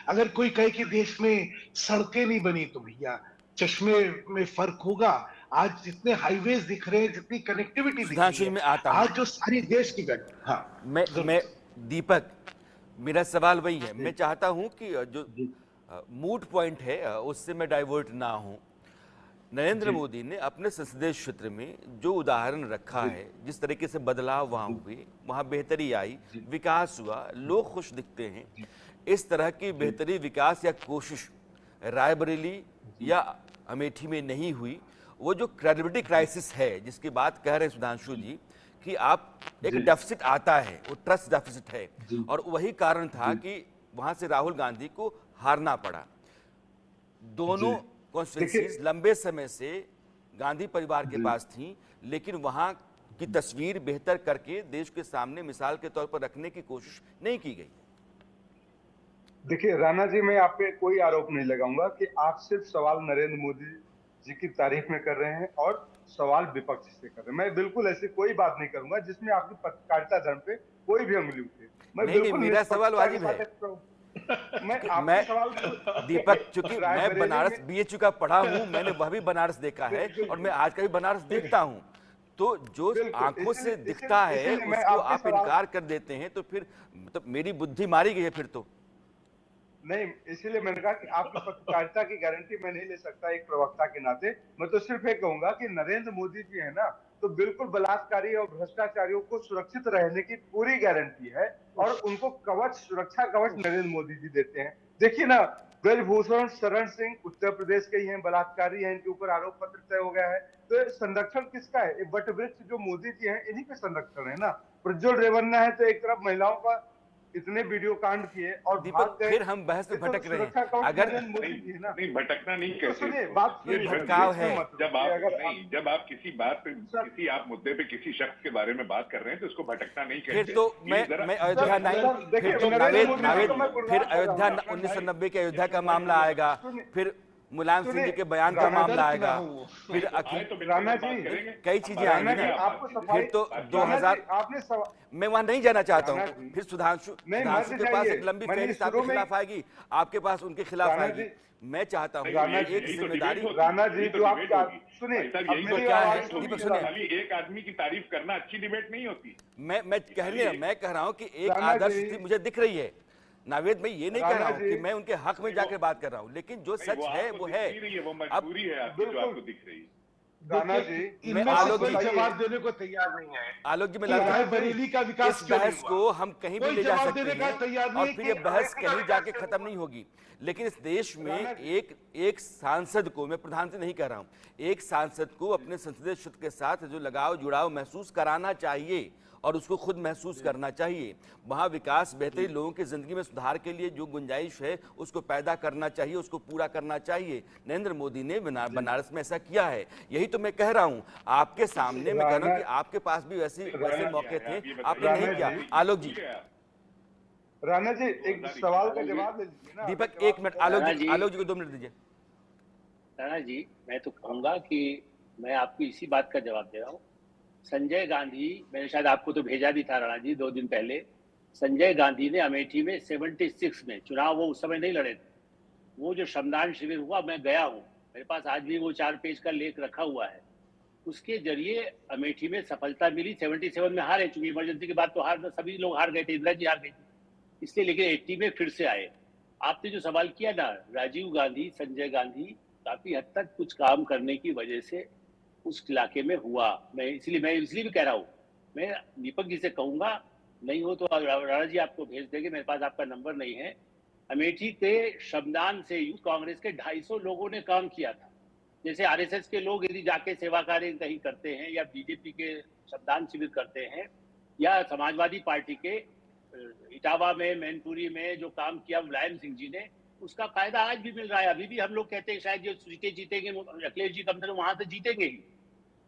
अगर कोई कहे कि देश में सड़कें नहीं बनी, तो भैया चश्मे में फर्क होगा। आज जितने हाईवेज दिख रहे हैं, जितनी कनेक्टिविटी दिख रही है, में आता हूं। आज जो सारी देश की हाँ, मैं दीपक, मेरा सवाल वही है, मैं चाहता हूं कि जो मूड पॉइंट है उससे मैं डाइवर्ट ना हूं। नरेंद्र मोदी ने अपने संसदीय क्षेत्र में जो उदाहरण रखा है, जिस तरीके से बदलाव वहां हुए, वहां बेहतरी आई, विकास हुआ, लोग खुश दिखते हैं, इस तरह की बेहतरी, विकास या कोशिश रायबरेली या अमेठी में नहीं हुई। वो जो क्रेडिबिलिटी क्राइसिस है जिसकी बात कह रहे हैं सुधांशु जी, कि आप एक डेफिसिट आता है, वो ट्रस्ट डेफिसिट है, और वही कारण था कि वहां से राहुल गांधी को हारना पड़ा। दोनों कॉन्स्टिट्यूएंसीज लंबे समय से गांधी परिवार के पास थी, लेकिन वहां की तस्वीर बेहतर करके देश के सामने मिसाल के तौर पर रखने की कोशिश नहीं की गई। देखिए राणा जी, मैं आप पे कोई आरोप नहीं लगाऊंगा कि आप सिर्फ सवाल नरेंद्र मोदी जी की तारीफ में कर रहे हैं और सवाल विपक्ष से कर रहे हैं। मैं बिल्कुल ऐसी कोई बात नहीं करूंगा जिसमें आपकी पत्रकारिता धर्म पे कोई भी उंगली उठे। मैं नहीं, बिल्कुल मेरा सवाल वाजिब है। दीपक, चूंकि मैं बनारस बीएचयू का पढ़ा हूं, मैंने वह भी बनारस देखा है और मैं आज का भी बनारस देखता हूं, तो जो आंखों से दिखता है उसको आप इनकार कर देते हैं, तो फिर मतलब मेरी बुद्धि मारी गई है फिर तो। नहीं, इसीलिए मैंने कहा कि आपकी पत्रकारिता की गारंटी मैं नहीं ले सकता एक प्रवक्ता के नाते। मैं तो सिर्फ ये कहूंगा कि नरेंद्र मोदी जी है ना, तो बिल्कुल बलात्कारी और भ्रष्टाचारियों को सुरक्षित रहने की पूरी गारंटी है और उनको कवच, सुरक्षा कवच नरेंद्र मोदी जी देते हैं। देखिए ना, ब्रजभूषण शरण सिंह उत्तर प्रदेश के ही हैं, बलात्कारी हैं, इनके ऊपर आरोप पत्र तय हो गया है। तो ये संरक्षण किसका है? ये वट वृक्ष जो मोदी जी हैं, इन्हीं का संरक्षण है ना। प्रज्वल रेवन्ना है तो एक तरफ महिलाओं का इतने वीडियो कांड किए और दीपक, भाग गए। फिर हम बहस में ये तो भटक रहे हैं। सुरक्षा काउंट अगर नरेंद्र मोदी जी है ना। नहीं, भटकना नहीं तो कहते सुनिए, इसको। बात ये सुनिए, भटकाव है। जब आप अगर नहीं, जब आप किसी बात पे, किसी आप मुद्दे पे किसी शख्स के बारे में बात कर रहे हैं तो उसको भटकना नहीं कहते। फिर तो मैं अयोध्या नहीं, देखिए, फिर तो नरेंद्र नावेद मोदी जी को मैं फिर गुणगान कर रहा हूं। अयोध्या 1990 के अयोध्या का मामला आएगा, फिर मुलायम सिंह जी के बयान का राणा मामला दर्द आएगा, ना हो। फिर आए अखिल तो राणा बिल्कुल बात जी, करेंगे। कई चीजें आएंगी राणा जी, ना। आपको सफाई, फिर तो राणा 2000 जी, आपने सवाल, मैं वहां नहीं जाना चाहता राणा हूँ। जी, फिर सुधांशु नहीं, सुधांशु मत के पास जाइए। एक लंबी मैंने फहरिस्त आपके शुरू में- खिलाफ आएगी, आपके पास उनके खिलाफ राणा आएगी। जी, मैं चाहता हूँ राणा कि जी, एक यही तो जिम्मेदारी डिबेट होगी। राणा जी, यही तो जो डिबेट आप होगी। सुनिए, भाई साहब, अब यही मेरी तो क्या है? आवाज दीपक, सुनिए। सुनिए। खाली एक आदमी की तारीफ करना अच्छी डिबेट नहीं होती। मैं कह रहा हूँ कि एक राणा आदर्श जी, स्थिति मुझे दिख रही है। नावेद, मैं ये नहीं कह राणा रहा हूँ जी, कि मैं उनके हक में जाके बात कर रहा हूँ, लेकिन जो नहीं, सच है आपको वो दिख है। नहीं रही है, वो अब मजबूरी है आपकी जो बिल्कुल। आपको दिख रही है। राणा देखिए, जी, इनमें आलोक से कोई जी- जवाब देने को तैयार नहीं है आलोक जी, मैं कि लगता है रायबरेली का विकास इस क्यों नहीं बहस हुआ। को हम कहीं भी कोई ले जा जवाब सकते देने का तैयार हैं नहीं और है फिर कि ये बहस अमेरिका का कहीं विकास जाके क्यों खत्म नहीं नहीं होगी। लेकिन इस देश में राणा जी, एक सांसद को, मैं प्रधानमंत्री नहीं कह रहा हूं, एक सांसद को अपने संसदीय क्षेत्र के साथ जो लगाव जुड़ाव महसूस कराना चाहिए और उसको खुद महसूस करना चाहिए। वहाँ विकास, बेहतरी, लोगों की जिंदगी में सुधार के लिए जो गुंजाइश है उसको पैदा करना चाहिए, उसको पूरा करना चाहिए। नरेंद्र मोदी ने बनारस में ऐसा किया है। यही तो मैं कह रहा हूँ आपके सामने। मैं कह रहा हूँ कि आपके पास भी वैसे मौके थे, आपने नहीं किया। आलोक जी, राणा जी, एक सवाल का जवाब दे दीजिए ना। दीपक, एक मिनट। आलोक जी को 2 मिनट दीजिए। राणा जी, मैं तो कहूंगा कि मैं आपको इसी बात का जवाब दे रहा हूँ। संजय गांधी, मैंने शायद आपको तो भेजा भी था राणा जी 2 दिन पहले। संजय गांधी ने अमेठी में 76 में चुनाव, वो उस समय नहीं लड़े थे, वो जो श्रमदान शिविर हुआ, मैं गया हूँ, मेरे पास आज भी वो 4 पेज का लेख रखा हुआ है। उसके जरिए अमेठी में सफलता मिली। 77 में हारे, चूंकि इमरजेंसी के बाद तो हार, सभी लोग हार गए थे, इंदिरा जी हार गई थी, इसलिए, लेकिन 80 में फिर से आए। आपने जो सवाल किया ना, राजीव गांधी, संजय गांधी काफी हद तक कुछ काम करने की वजह से उस इलाके में हुआ। मैं इसलिए भी कह रहा हूँ, मैं दीपक जी से कहूंगा, नहीं हो तो राणा जी आपको भेज देंगे, मेरे पास आपका नंबर नहीं है। अमेठी के श्रमदान से यूथ कांग्रेस के 250 लोगों ने काम किया था। जैसे आरएसएस के लोग यदि जाके सेवा कार्य कहीं करते हैं, या बीजेपी के श्रमदान शिविर करते हैं, या समाजवादी पार्टी के इटावा में, मैनपुरी में जो काम किया मुलायम सिंह जी ने, उसका फायदा आज भी मिल रहा है। अभी भी हम लोग कहते हैं शायद जो सीटें जीतेंगे अखिलेश जी कम से कम वहां से जीतेंगे ही,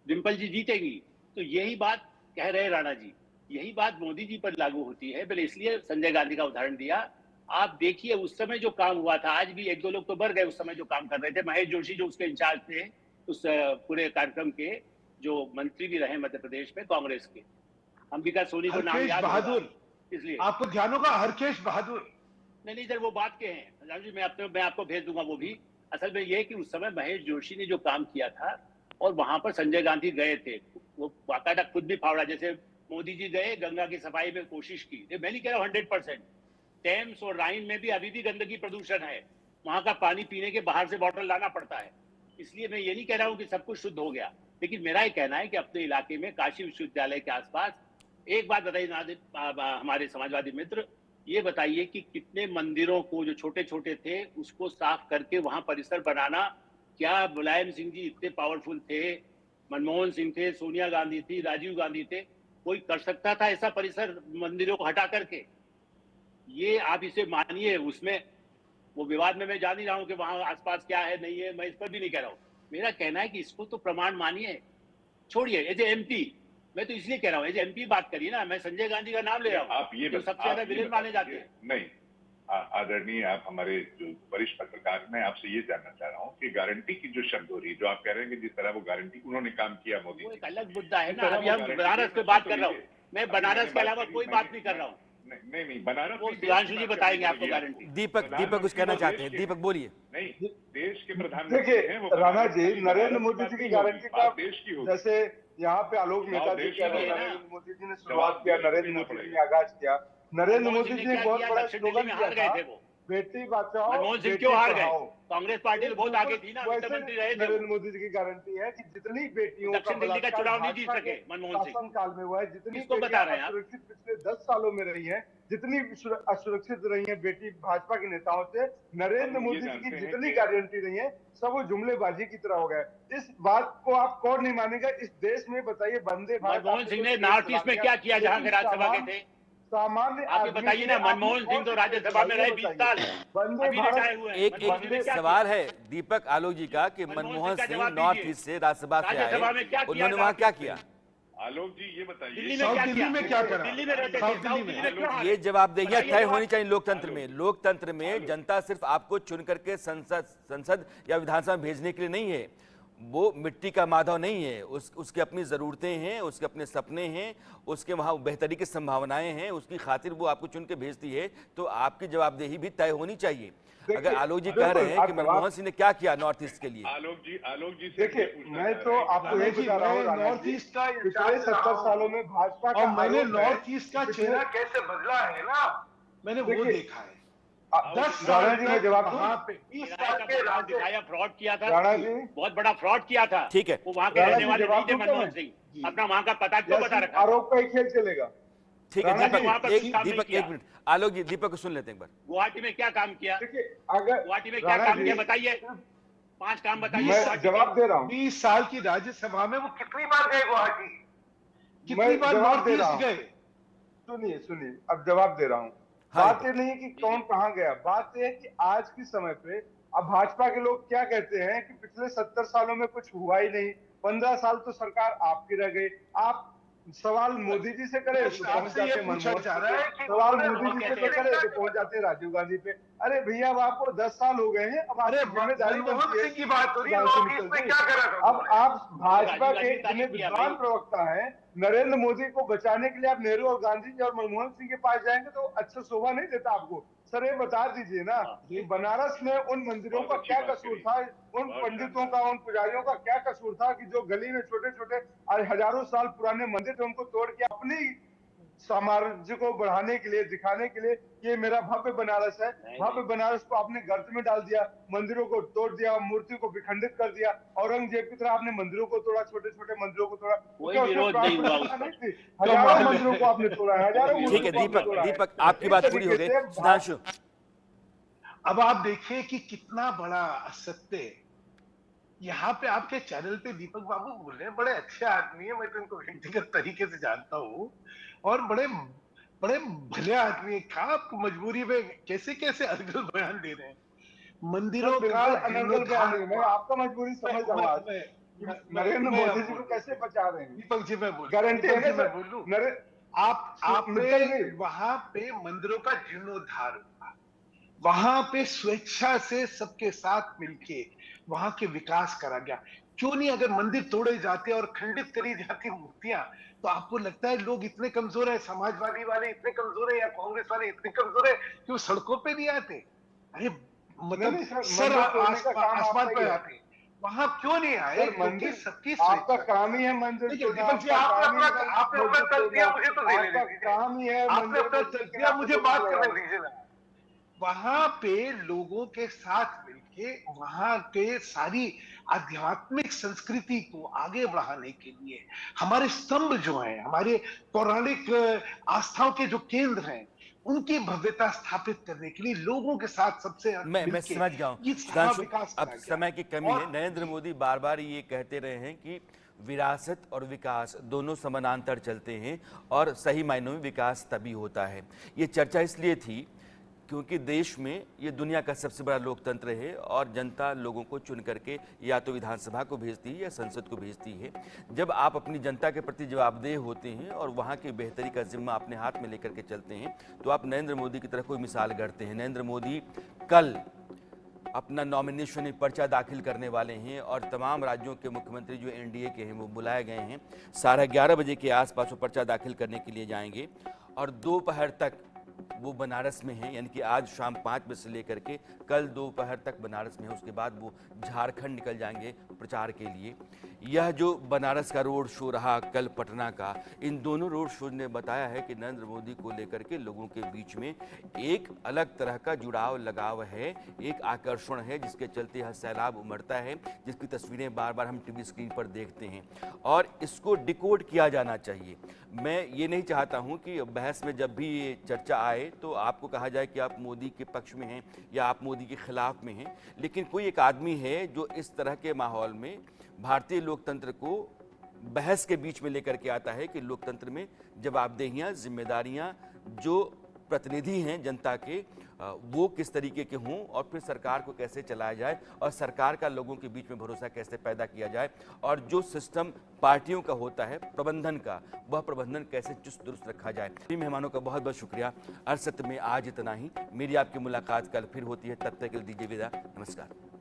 डिम्पल जी जीतेंगी। तो यही बात कह रहे राणा जी, यही बात मोदी जी पर लागू होती है। मैंने इसलिए संजय गांधी का उदाहरण दिया। आप देखिए उस समय जो काम हुआ था, आज भी 1-2 लोग तो बढ़ गए उस समय जो काम कर रहे थे। महेश जोशी जो उसके इंचार्ज थे उस पूरे कार्यक्रम के, जो मंत्री भी रहे मध्य प्रदेश में कांग्रेस के, अंबिका सोनी को नाम हरकेश याद बहादुर, इसलिए आपको ध्यान होगा, हरकेश बहादुर। नहीं इधर वो बात के हैं राम जी, मैं आपको भेज दूंगा वो भी। असल में ये है कि उस समय महेश जोशी ने जो काम किया था, और वहां पर संजय गांधी गए थे, वो बाकायदा खुद भी फावड़ा, जैसे मोदी जी गए गंगा की सफाई में कोशिश की। मैं नहीं कह रहा हूँ 100%, टेम्स और राइन में भी अभी भी गंदगी प्रदूषण है, वहां का पानी पीने के बाहर से बॉटल लाना पड़ता है। इसलिए मैं ये नहीं कह रहा हूँ कि सब कुछ शुद्ध हो गया, लेकिन मेरा ये कहना है कि अपने इलाके में काशी विश्वविद्यालय के आसपास, एक बात बताइए हमारे समाजवादी मित्र, ये बताइए कि कितने मंदिरों को जो छोटे छोटे थे उसको साफ करके वहां परिसर बनाना, क्या मुलायम सिंह जी इतने पावरफुल थे, मनमोहन सिंह थे, सोनिया गांधी थी, राजीव गांधी थे, कोई कर सकता था ऐसा परिसर मंदिरों को हटा करके? ये आप इसे मानिए, उसमें वो विवाद में मैं जान ही रहा हूं कि वहां आसपास क्या है नहीं है, मैं इस पर भी नहीं कह रहा हूं। मेरा कहना है कि इसको तो प्रमाण मानिए, छोड़िए एज एमपी। मैं तो इसलिए कह रहा हूँ एज एमपी बात करिए ना, मैं संजय गांधी का नाम ले रहा हूँ, आप ये सबसे ज्यादा विलेन माने जाते हैं। नहीं आदरणीय, आप हमारे जो वरिष्ठ पत्रकार, मैं आपसे ये जानना चाह रहा हूँ कि गारंटी की जो शब्द हो रही है, जो आप कह रहे हैं कि जिस तरह वो गारंटी उन्होंने काम किया मोदी, वो एक अलग मुद्दा है ना। अभी हम बनारस पे बात कर रहा हूँ, मैं बनारस के अलावा कोई बात नहीं कर रहा हूँ। नहीं बनारस, वो सुधांशु जी बताएंगे आपको गारंटी। दीपक कुछ कहना चाहते हैं, दीपक बोलिए। नहीं, देश के प्रधानमंत्री हैं वो। देखिए राणा जी, नरेंद्र मोदी जी की गारंटी का, देश की होगी। जैसे यहाँ पे आलोक मेहता जी कह रहे हैं, नरेंद्र मोदी जी ने शुरुआत किया, नरेंद्र मोदी जी ने आगाज किया। नरेंद्र मोदी जी ने बहुत बड़ा स्लोगन दिया था, बेटी बचाओ मनमोहन सिंह बेटी क्यों हार गए? पढ़ाओ। कांग्रेस पार्टी तो बहुत आगे थी ना, वित्त वैसे मंत्री रहे थे नरेंद्र वो। मोदी जी की गारंटी है कि जितनी बेटियों का दक्षिण दिल्ली का बलात्कार चुनाव नहीं जीत भाजपा सके के मनमोहन सिंह। शासन काल में हुआ है, जितनी किसको बता बेटियां रहे हैं आप? असुरक्षित पिछले 10 सालों में रही हैं, जितनी असुरक्षित रही हैं बेटी भाजपा के नेताओं से, नरेंद्र हम ये मोदी जी जानते की हैं जितनी कि- गारंटी रही है सब वो जुमलेबाजी की तरह हो गए। इस बात को आप कौन नहीं मानेगा इस देश में? बताइए, वंदे भारत मनमोहन आपने सिंह तो ने ट्रेन नॉर्थ ईस्ट चला में क्या किया जहां के लेकिन राज्यसभा के थे? सामान्य आप ये आदमी बताइए के ना, लिए आपने मनमोहन सिंह कौन तो सी राज्यसभा में रहे ट्रेन 20 चलाई? साल, वंदे अभी भारत रिटायर हुए हैं। एक मनमोहन सिंह ने एक क्या सवाल किया? है दीपक आलोक जी का कि मनमोहन मनमोहन सिंह का सिंह जवाब नॉर्थ दीजिए। ईस्ट से राज्यसभा से राज्यसभा आए, में क्या किया उन्होंने वहां नॉर्थ क्या ईस्ट में? किया? आलोक जी ये बताइए, दिल्ली में साउथ क्या दिल्ली किया? में क्या करा? दिल्ली में रहते थे, साउथ साउथ दिल्ली दिल्ली में। में क्यों हारे? ये जवाबदेहियां बताइए तय जवाब। होनी चाहिए लोकतंत्र में। लोकतंत्र में जनता सिर्फ आपको चुन करके संसद या विधानसभा में भेजने के लिए नहीं है। वो मिट्टी का माधव नहीं है, उसकी अपनी ज़रूरतें हैं, उसके अपने सपने हैं, उसके वहाँ बेहतरी की संभावनाएं हैं, उसकी खातिर वो आपको चुन के भेजती है, तो आपकी जवाबदेही भी तय होनी चाहिए। अगर आलोक जी कह रहे हैं कि मनमोहन सिंह ने क्या किया नॉर्थ ईस्ट के लिए, आलोक जी से देखिए, ये पूछना मैं चाह तो रहे हैं कि आपको ये बता रहा हूँ मैं राणा नॉर्थ जी, ईस्ट का पिछले इंचार्ज 70 सालों में भाजपा का और मैंने आरोप है नॉर्थ ईस्ट का कि चेहरा पिछले- कैसे बदला है ना, मैंने वो देखिए, देखा है। आ- 10 राणा साल जी मैं तक जवाब दूं? वहाँ पे 20 साल के राणा राज्य दिखाया, फ्रॉड किया था, राणा जी, बहुत बड़ा फ्रॉड किया था। ठीक है। वो वहां के राणा रहने जी, वाले जवाब नहीं थे दूं क्या मनमोहन मैं? सिंह, अपना वहां का पता क्यों या बता सिर्फ रखा? आरोप का ही खेल चलेगा? ठीक है राणा जी, वहाँ पर कुछ काम नहीं दीपक किया। एक मिनट, आलोक जी दीपक को सुन लेते हैं एक बार। गुवाहाटी में क्या काम किया? देखिए, अगर गुवाहाटी में क्या राणा काम जी, किया बताइए, 5 काम बताइए। मैं गुवाहाटी जवाब में। दे रहा हूँ, 20 साल की राज्यसभा में वो कितनी बार गए गुवाहाटी, कितनी मैं बार जवाब नॉर्थ दे रहा ईस्ट हूँ। गए? सुनिए, अब जवाब दे रहा हूँ। हाँ, बात ये नहीं है कि कौन कहाँ गया, बात ये है कि आज के समय पे अब भाजपा के लोग क्या कहते हैं कि पिछले 70 सालों में कुछ हुआ ही नहीं, 15 साल तो सरकार आपकी रह गई। आप सवाल मोदी जी से करें तो पहुंच आपसे ये जाते पूछा मनमोहन जा सिंह रहा है पे, कि सवाल उन्होंने मोदी जी से कैसे करें तो पहुंच जाते राजीव गांधी पे। अरे भैया, अब आपको 10 साल हो गए हैं, अब अरे आपकी जिम्मेदारी मनमोहन बनती है सिंह की बात हो रही है, सुधांशु नॉर्थ ईस्ट मित्तल में जी। क्या करा था अब उन्होंने? आप भाजपा राजीव के गांधी इतने तारीफ किया विद्वान भाई। प्रवक्ता हैं, नरेंद्र मोदी को बचाने के लिए आप नेहरू और गांधी जी और मनमोहन सिंह के पास जाएंगे तो अच्छा शोभा नहीं देता आपको। सर ये बता दीजिए ना कि बनारस में उन मंदिरों बहुत का अच्छी क्या बात कसूर करी। था, उन बहुत पंडितों का, उन पुजारियों का क्या कसूर था कि जो गली में छोटे छोटे हजारों साल पुराने मंदिर थे उनको तोड़ के अपनी साम्राज्य को बढ़ाने के लिए, दिखाने के लिए ये मेरा भव्य बनारस है, भव्य बनारस को आपने गर्त में डाल दिया, मंदिरों को तोड़ दिया, मूर्तियों को विखंडित कर दिया। औरंगजेब की तरह आपने मंदिरों को तोड़ा, छोटे छोटे मंदिरों को तोड़ा। कोई क्या उसमें विरोध प्राण नहीं हुआ प्रतिष्ठा उसका। नहीं थी? हजारों मंदिरों को आपने तोड़ा है, हजारों ठीक है मूर्तियों को आपने दीपक, तोड़ा है। दीपक आपकी बात पूरी हो गई। इस तरीके से सुधांशु, अब आप देखिए कि कितना बड़ा असत्य यहाँ पे आपके चैनल पे दीपक बाबू बोल रहे हैं। बड़े अच्छे आदमी है, मैं तो इनको व्यक्तिगत तरीके से जानता हूँ और बड़े बड़े भले आदमी है। क्या आपको मजबूरी में कैसे कैसे अनर्गल बयान दे रहे हैं? मंदिरों का बिल्कुल अनर्गल बयान नहीं, मैं जीर्णोद्धार- आपका मजबूरी समझ रहा हूँ आज। नरेंद्र मोदी जी को कैसे बचा रहे हैं? दीपक जी मैं बोल गारंटी है ना मैं सर? बोलूं नरेंद्र आपने वहां पे मंदिरों का जीर्णोद्धार हुआ, वहां पे स्वेच्छा से सबके साथ मिलके वहां के विकास करा गया। क्यों नहीं? अगर मंदिर तोड़े जाते और खंडित करी जाती मूर्तियां तो आपको लगता है लोग इतने कमजोर है, समाजवादी वाले इतने कमजोर है या कांग्रेस वाले इतने कमजोर है कि वो सड़कों पे नहीं आते? अरे मतलब नहीं, सर, सर मंदिर तोड़ने का काम आसमान आपका पे ही है। आते, वहां क्यों नहीं आए? सर, क्योंकि मंदिर सबकी आपका स्वेच्छा। काम ही है मंदिर देखिए, तोड़ना, दीपक जी, आपका आपने काम ही अपना- है आपने अपना मंदिर तर्क दिया, तोड़ना, मुझे तो देने आपका दीजिए। काम ही है आपने मंदिर अपना को तर्क दिया, मुझे बात करने दीजिए ना। वहां पे लोगों के साथ मिलके वहां के सारी आध्यात्मिक संस्कृति को आगे बढ़ाने के लिए हमारे स्तंभ जो हैं, हमारे पौराणिक आस्थाओं के जो केंद्र हैं, उनकी भव्यता स्थापित करने के लिए लोगों के साथ सबसे मैं मिलके समझ गया हूँ ये सारा सुधांशु, विकास अब करा गया। समय की कमी और- है। नरेंद्र मोदी बार बार ये कहते रहे हैं कि विरासत और विकास दोनों समानांतर चलते हैं और सही मायनों में विकास तभी होता है। ये चर्चा इसलिए थी क्योंकि देश में ये दुनिया का सबसे बड़ा लोकतंत्र है और जनता लोगों को चुन करके या तो विधानसभा को भेजती है या संसद को भेजती है। जब आप अपनी जनता के प्रति जवाबदेह होते हैं और वहाँ की बेहतरी का जिम्मा अपने हाथ में लेकर के चलते हैं तो आप नरेंद्र मोदी की तरह कोई मिसाल गढ़ते हैं। नरेंद्र मोदी कल अपना नॉमिनेशन पर्चा दाखिल करने वाले हैं और तमाम राज्यों के मुख्यमंत्री जो एनडीए के हैं वो बुलाए गए हैं। 11:30 बजे के आसपास वो पर्चा दाखिल करने के लिए जाएंगे और दोपहर तक वो बनारस में हैं, यानी कि आज शाम 5 बजे से लेकर के कल दोपहर तक बनारस में है। उसके बाद वो झारखंड निकल जाएंगे प्रचार के लिए। यह जो बनारस का रोड शो रहा, कल पटना का, इन दोनों रोड शो ने बताया है कि नरेंद्र मोदी को लेकर के लोगों के बीच में एक अलग तरह का जुड़ाव लगाव है, एक आकर्षण है, जिसके चलते यह सैलाब उमड़ता है, जिसकी तस्वीरें बार बार हम टीवी स्क्रीन पर देखते हैं और इसको डिकोड किया जाना चाहिए। मैं ये नहीं चाहता हूं कि बहस में जब भी ये चर्चा आए तो आपको कहा जाए कि आप मोदी के पक्ष में हैं या आप मोदी के खिलाफ में हैं, लेकिन कोई एक आदमी है जो इस तरह के माहौल में भारतीय लोकतंत्र को बहस के बीच में लेकर के आता है कि लोकतंत्र में जवाबदेहियां, जिम्मेदारियां जो प्रतिनिधि हैं जनता के, वो किस तरीके के हों और फिर सरकार को कैसे चलाया जाए और सरकार का लोगों के बीच में भरोसा कैसे पैदा किया जाए और जो सिस्टम पार्टियों का होता है प्रबंधन का, वह प्रबंधन कैसे चुस्त दुरुस्त रखा जाए। मेहमानों का बहुत बहुत शुक्रिया। अर्सत में आज इतना ही। मेरी आपकी मुलाकात कल फिर होती है, तब तक के लिए दीजिए विदा। नमस्कार।